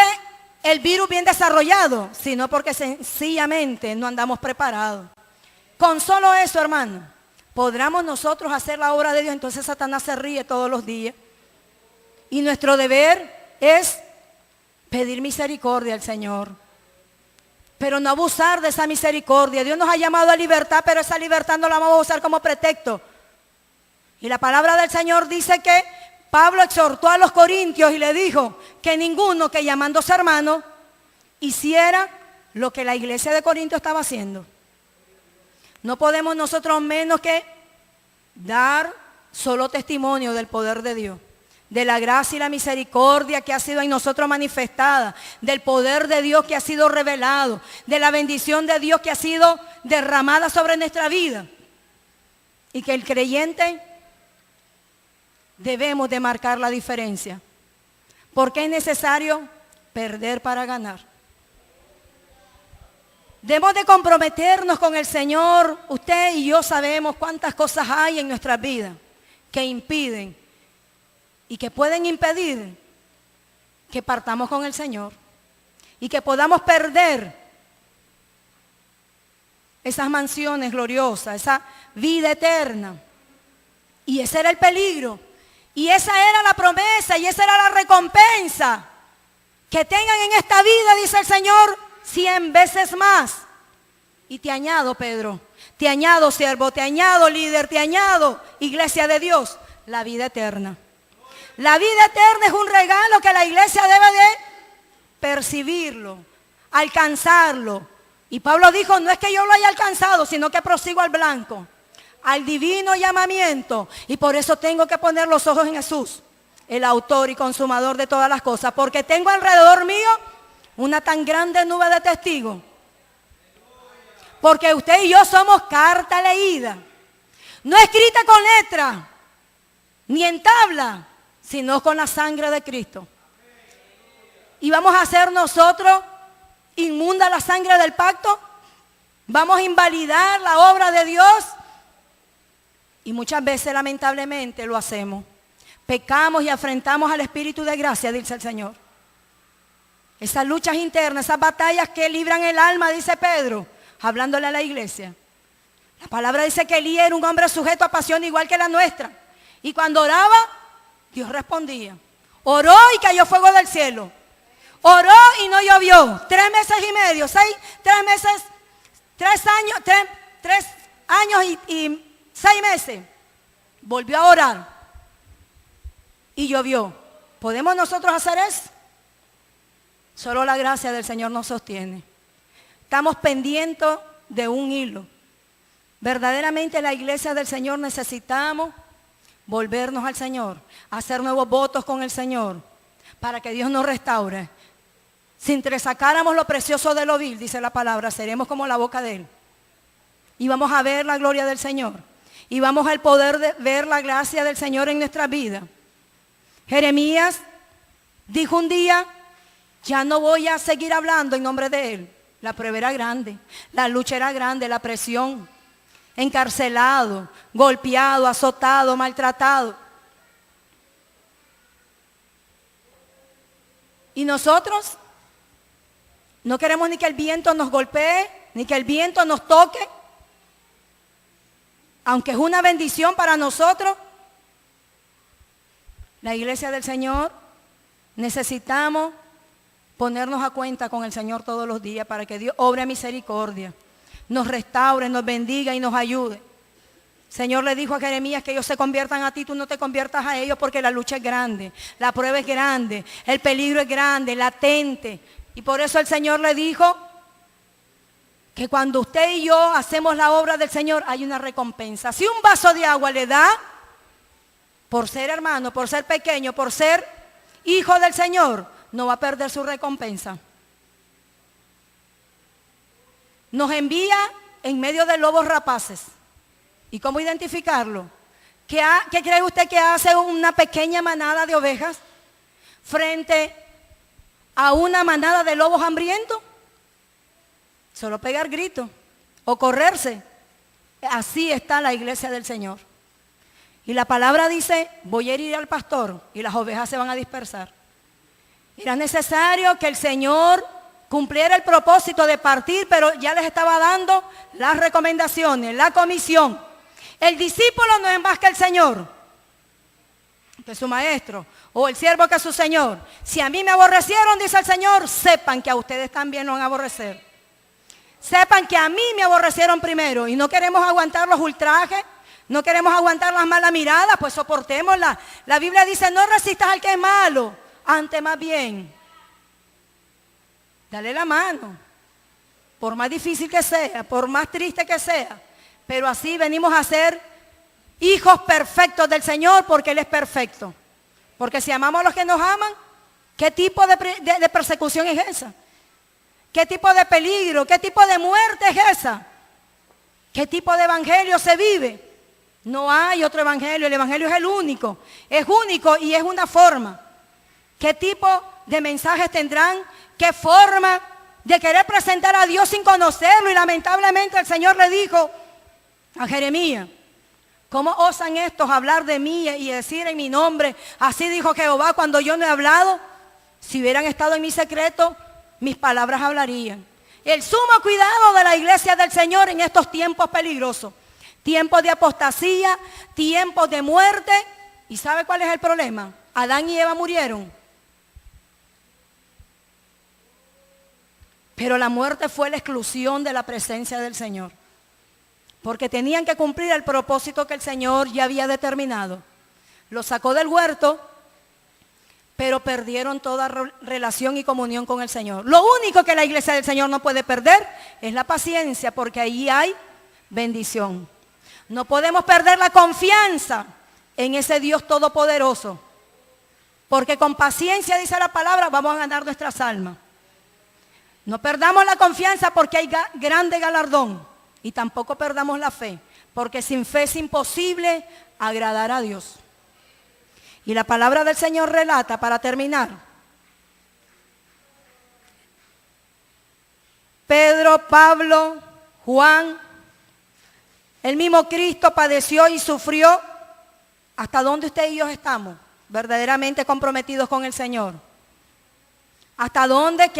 el virus bien desarrollado, sino porque sencillamente no andamos preparados. Con solo eso, hermano, ¿podremos nosotros hacer la obra de Dios? Entonces Satanás se ríe todos los días. Y nuestro deber es pedir misericordia al Señor. Pero no abusar de esa misericordia. Dios nos ha llamado a libertad, pero esa libertad no la vamos a usar como pretexto. Y la palabra del Señor dice que Pablo exhortó a los corintios y le dijo que ninguno que llamándose hermano hiciera lo que la iglesia de Corinto estaba haciendo. No podemos nosotros menos que dar solo testimonio del poder de Dios, de la gracia y la misericordia que ha sido en nosotros manifestada, del poder de Dios que ha sido revelado, de la bendición de Dios que ha sido derramada sobre nuestra vida. Y que el creyente debemos de marcar la diferencia, porque es necesario perder para ganar. Debemos de comprometernos con el Señor. Usted y yo sabemos cuántas cosas hay en nuestras vidas que impiden y que pueden impedir que partamos con el Señor y que podamos perder esas mansiones gloriosas, esa vida eterna. Y ese era el peligro. Y esa era la promesa y esa era la recompensa. Que tengan en esta vida, dice el Señor, 100 veces más. Y te añado, Pedro, te añado, siervo, te añado, líder, te añado, iglesia de Dios, la vida eterna. La vida eterna es un regalo que la iglesia debe de percibirlo, alcanzarlo. Y Pablo dijo, no es que yo lo haya alcanzado, sino que prosigo al blanco, al divino llamamiento. Y por eso tengo que poner los ojos en Jesús. el autor y consumador de todas las cosas, porque tengo alrededor mío una tan grande nube de testigos. Porque usted y yo somos carta leída, no escrita con letra, ni en tabla, sino con la sangre de Cristo. Y vamos a hacer nosotros inmunda la sangre del pacto, vamos a invalidar la obra de Dios. Y muchas veces lamentablemente lo hacemos. Pecamos y afrentamos al Espíritu de gracia, dice el Señor. Esas luchas internas, esas batallas que libran el alma, dice Pedro, hablándole a la iglesia. La palabra dice que Elías era un hombre sujeto a pasión igual que la nuestra. Y cuando oraba, Dios respondía. Oró y cayó fuego del cielo. Oró y no llovió. 3 meses y medio, 3 años y 6 meses. Volvió a orar y llovió. ¿Podemos nosotros hacer eso? Solo la gracia del Señor nos sostiene. Estamos pendientes de un hilo. Verdaderamente la iglesia del Señor necesitamos volvernos al Señor, hacer nuevos votos con el Señor, para que Dios nos restaure. Si entresacáramos lo precioso de lo vil, dice la palabra, seremos como la boca de Él. Y vamos a ver la gloria del Señor. Y vamos al poder de ver la gracia del Señor en nuestras vidas. Jeremías dijo un día, ya no voy a seguir hablando en nombre de Él. La prueba era grande, la lucha era grande, la presión. Encarcelado, golpeado, azotado, maltratado. Y nosotros no queremos ni que el viento nos golpee, ni que el viento nos toque. Aunque es una bendición para nosotros, la iglesia del Señor, necesitamos ponernos a cuenta con el Señor todos los días para que Dios obre misericordia, nos restaure, nos bendiga y nos ayude. El Señor le dijo a Jeremías que ellos se conviertan a ti, tú no te conviertas a ellos porque la lucha es grande, la prueba es grande, el peligro es grande, latente. Y por eso el Señor le dijo que cuando usted y yo hacemos la obra del Señor hay una recompensa. Si un vaso de agua le da, por ser hermano, por ser pequeño, por ser hijo del Señor, no va a perder su recompensa. Nos envía en medio de lobos rapaces. ¿Y cómo identificarlo? ¿Qué cree usted que hace una pequeña manada de ovejas frente a una manada de lobos hambrientos? Solo pegar gritos o correrse. Así está la iglesia del Señor. Y la palabra dice, voy a herir al pastor y las ovejas se van a dispersar. Era necesario que el Señor cumpliera el propósito de partir, pero ya les estaba dando las recomendaciones, la comisión. El discípulo no es más que el Señor, que su maestro, o el siervo que es su Señor. Si a mí me aborrecieron, dice el Señor, sepan que a ustedes también nos van a aborrecer. Sepan que a mí me aborrecieron primero y no queremos aguantar los ultrajes, no queremos aguantar las malas miradas, pues soportémoslas. La Biblia dice, no resistas al que es malo, antes más bien dale la mano, por más difícil que sea, por más triste que sea, pero así venimos a ser hijos perfectos del Señor porque Él es perfecto. Porque si amamos a los que nos aman, ¿qué tipo de persecución es esa? ¿Qué tipo de peligro? ¿Qué tipo de muerte es esa? ¿Qué tipo de evangelio se vive? No hay otro evangelio, el evangelio es el único. Es único y es una forma. ¿Qué tipo de mensajes tendrán? ¿Qué forma de querer presentar a Dios sin conocerlo? Y lamentablemente el Señor le dijo a Jeremías, ¿cómo osan estos hablar de mí y decir en mi nombre? Así dijo Jehová cuando yo no he hablado. Si hubieran estado en mi secreto, mis palabras hablarían. El sumo cuidado de la iglesia del Señor en estos tiempos peligrosos. Tiempos de apostasía, tiempos de muerte. ¿Y sabe cuál es el problema? Adán y Eva murieron. Pero la muerte fue la exclusión de la presencia del Señor. Porque tenían que cumplir el propósito que el Señor ya había determinado. Los sacó del huerto, pero perdieron toda relación y comunión con el Señor. Lo único que la iglesia del Señor no puede perder es la paciencia, porque ahí hay bendición. No podemos perder la confianza en ese Dios todopoderoso. Porque con paciencia, dice la palabra, vamos a ganar nuestras almas. No perdamos la confianza porque hay grande galardón. Y tampoco perdamos la fe, porque sin fe es imposible agradar a Dios. Y la palabra del Señor relata, para terminar, Pedro, Pablo, Juan, el mismo Cristo padeció y sufrió. ¿Hasta dónde usted y yo estamos verdaderamente comprometidos con el Señor? ¿Hasta dónde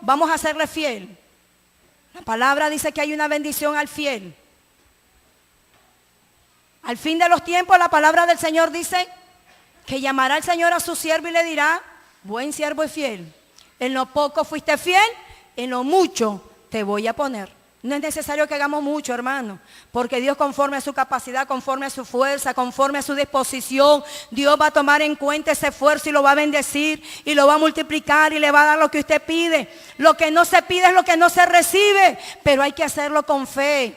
vamos a serle fiel? La palabra dice que hay una bendición al fiel. Al fin de los tiempos, la palabra del Señor dice que llamará al Señor a su siervo y le dirá: buen siervo y fiel. En lo poco fuiste fiel, en lo mucho te voy a poner. No es necesario que hagamos mucho, hermano, porque Dios, conforme a su capacidad, conforme a su fuerza, conforme a su disposición, Dios va a tomar en cuenta ese esfuerzo y lo va a bendecir y lo va a multiplicar y le va a dar lo que usted pide. Lo que no se pide es lo que no se recibe, pero hay que hacerlo con fe,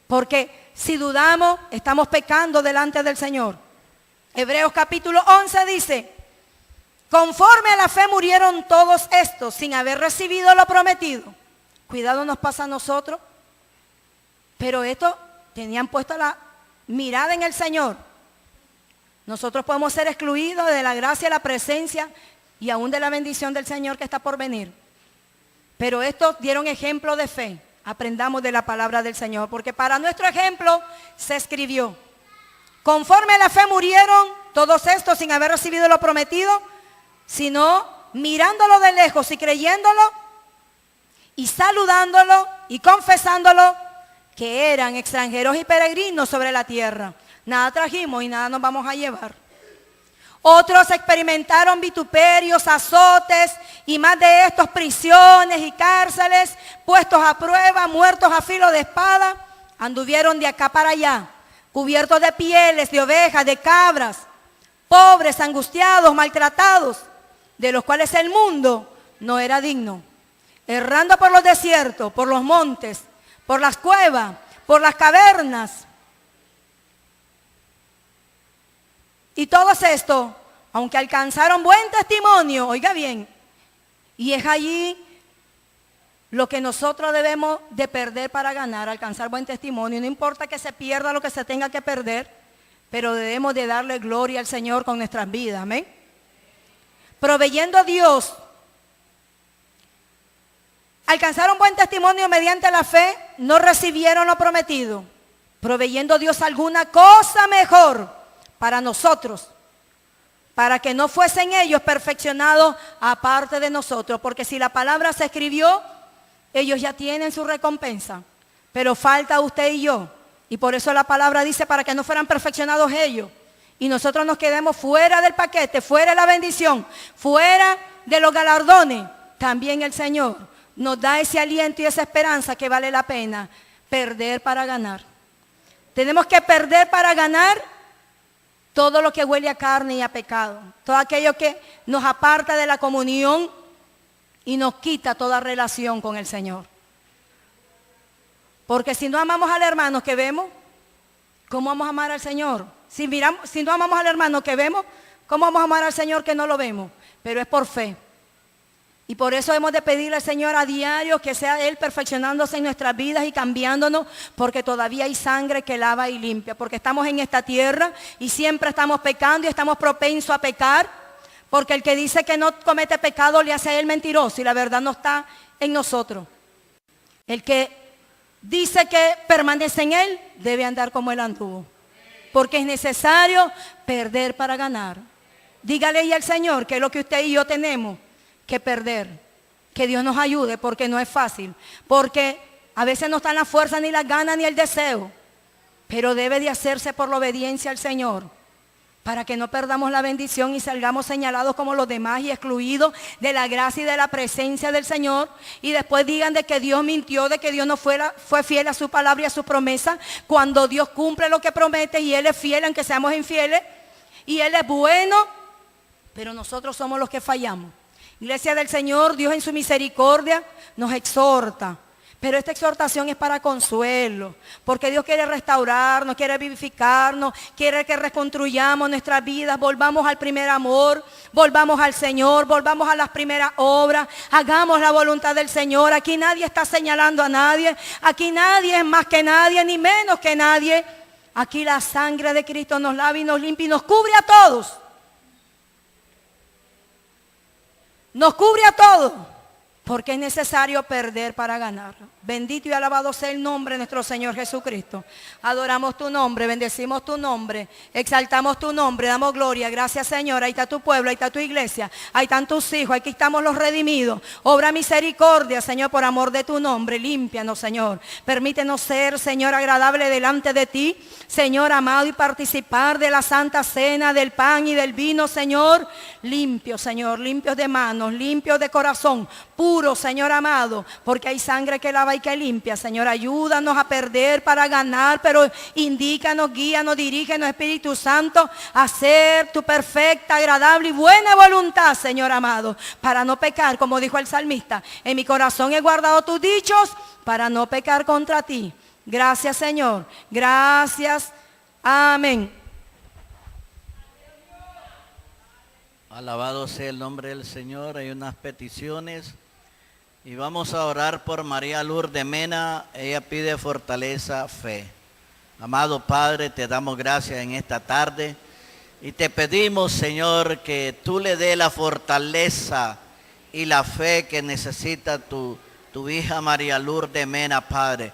porque si dudamos, estamos pecando delante del Señor. Hebreos capítulo 11 dice: conforme a la fe murieron todos estos sin haber recibido lo prometido. Cuidado nos pasa a nosotros, pero estos tenían puesta la mirada en el Señor. Nosotros podemos ser excluidos de la gracia, la presencia y aún de la bendición del Señor que está por venir. Pero estos dieron ejemplo de fe. Aprendamos de la palabra del Señor, porque para nuestro ejemplo se escribió: conforme a la fe murieron todos estos sin haber recibido lo prometido, sino mirándolo de lejos y creyéndolo, y saludándolo y confesándolo, que eran extranjeros y peregrinos sobre la tierra. Nada trajimos y nada nos vamos a llevar. Otros experimentaron vituperios, azotes y más de estos, prisiones y cárceles, puestos a prueba, muertos a filo de espada. Anduvieron de acá para allá, cubiertos de pieles, de ovejas, de cabras, pobres, angustiados, maltratados, de los cuales el mundo no era digno. Errando por los desiertos, por los montes, por las cuevas, por las cavernas. Y todos estos, aunque alcanzaron buen testimonio, oiga bien, y es allí lo que nosotros debemos de perder para ganar, alcanzar buen testimonio. No importa que se pierda lo que se tenga que perder, pero debemos de darle gloria al Señor con nuestras vidas, amén. Proveyendo a Dios, alcanzaron buen testimonio mediante la fe, no recibieron lo prometido, proveyendo Dios alguna cosa mejor para nosotros, para que no fuesen ellos perfeccionados aparte de nosotros, porque si la palabra se escribió, ellos ya tienen su recompensa, pero falta usted y yo, y por eso la palabra dice para que no fueran perfeccionados ellos, y nosotros nos quedemos fuera del paquete, fuera de la bendición, fuera de los galardones. También el Señor nos da ese aliento y esa esperanza que vale la pena perder para ganar. Tenemos que perder para ganar todo lo que huele a carne y a pecado, todo aquello que nos aparta de la comunión y nos quita toda relación con el Señor. Porque si no amamos al hermano que vemos, ¿cómo vamos a amar al Señor? Si no amamos al hermano que vemos, ¿cómo vamos a amar al Señor que no lo vemos? Pero es por fe. Y por eso hemos de pedirle al Señor a diario que sea Él perfeccionándose en nuestras vidas y cambiándonos, porque todavía hay sangre que lava y limpia, porque estamos en esta tierra y siempre estamos pecando y estamos propensos a pecar, porque el que dice que no comete pecado le hace a él mentiroso y la verdad no está en nosotros. El que dice que permanece en Él debe andar como Él anduvo, porque es necesario perder para ganar. Dígale ahí al Señor que es lo que usted y yo tenemos que perder, que Dios nos ayude, porque no es fácil, porque a veces no están las fuerzas, ni las ganas, ni el deseo, pero debe de hacerse por la obediencia al Señor, para que no perdamos la bendición y salgamos señalados como los demás y excluidos de la gracia y de la presencia del Señor, y después digan de que Dios mintió, de que Dios no fue fiel a su palabra y a su promesa, cuando Dios cumple lo que promete y Él es fiel aunque seamos infieles, y Él es bueno, pero nosotros somos los que fallamos. Iglesia del Señor, Dios en su misericordia nos exhorta, Pero esta exhortación es para consuelo, porque Dios quiere restaurarnos, quiere vivificarnos, quiere que reconstruyamos nuestras vidas, volvamos al primer amor, volvamos al Señor, volvamos a las primeras obras, hagamos la voluntad del Señor. Aquí nadie está señalando a nadie, aquí nadie es más que nadie, ni menos que nadie. Aquí la sangre de Cristo nos lava y nos limpia y nos cubre a todos. Nos cubre a todos. Porque es necesario perder para ganar. Bendito y alabado sea el nombre de nuestro Señor Jesucristo. Adoramos tu nombre, bendecimos tu nombre, exaltamos tu nombre, damos gloria. Gracias, Señor. Ahí está tu pueblo, ahí está tu iglesia, ahí están tus hijos, aquí estamos los redimidos. Obra misericordia, Señor, por amor de tu nombre. Límpianos, Señor. Permítenos ser, Señor, agradable delante de ti, Señor amado, y participar de la santa cena, del pan y del vino, Señor. Limpios, Señor, limpios de manos, limpios de corazón, puro, Señor amado, porque hay sangre que lava y que limpia. Señor, ayúdanos a perder para ganar, pero indícanos, guíanos, dirígenos, Espíritu Santo, a hacer tu perfecta, agradable y buena voluntad, Señor amado, para no pecar, como dijo el salmista. En mi corazón he guardado tus dichos para no pecar contra ti. Gracias, Señor. Gracias. Amén. Alabado sea el nombre del Señor. Hay unas peticiones y vamos a orar por María Lourdes Mena. Ella pide fortaleza, fe. Amado Padre, te damos gracias en esta tarde y te pedimos, Señor, que tú le des la fortaleza y la fe que necesita tu hija María Lourdes Mena, Padre.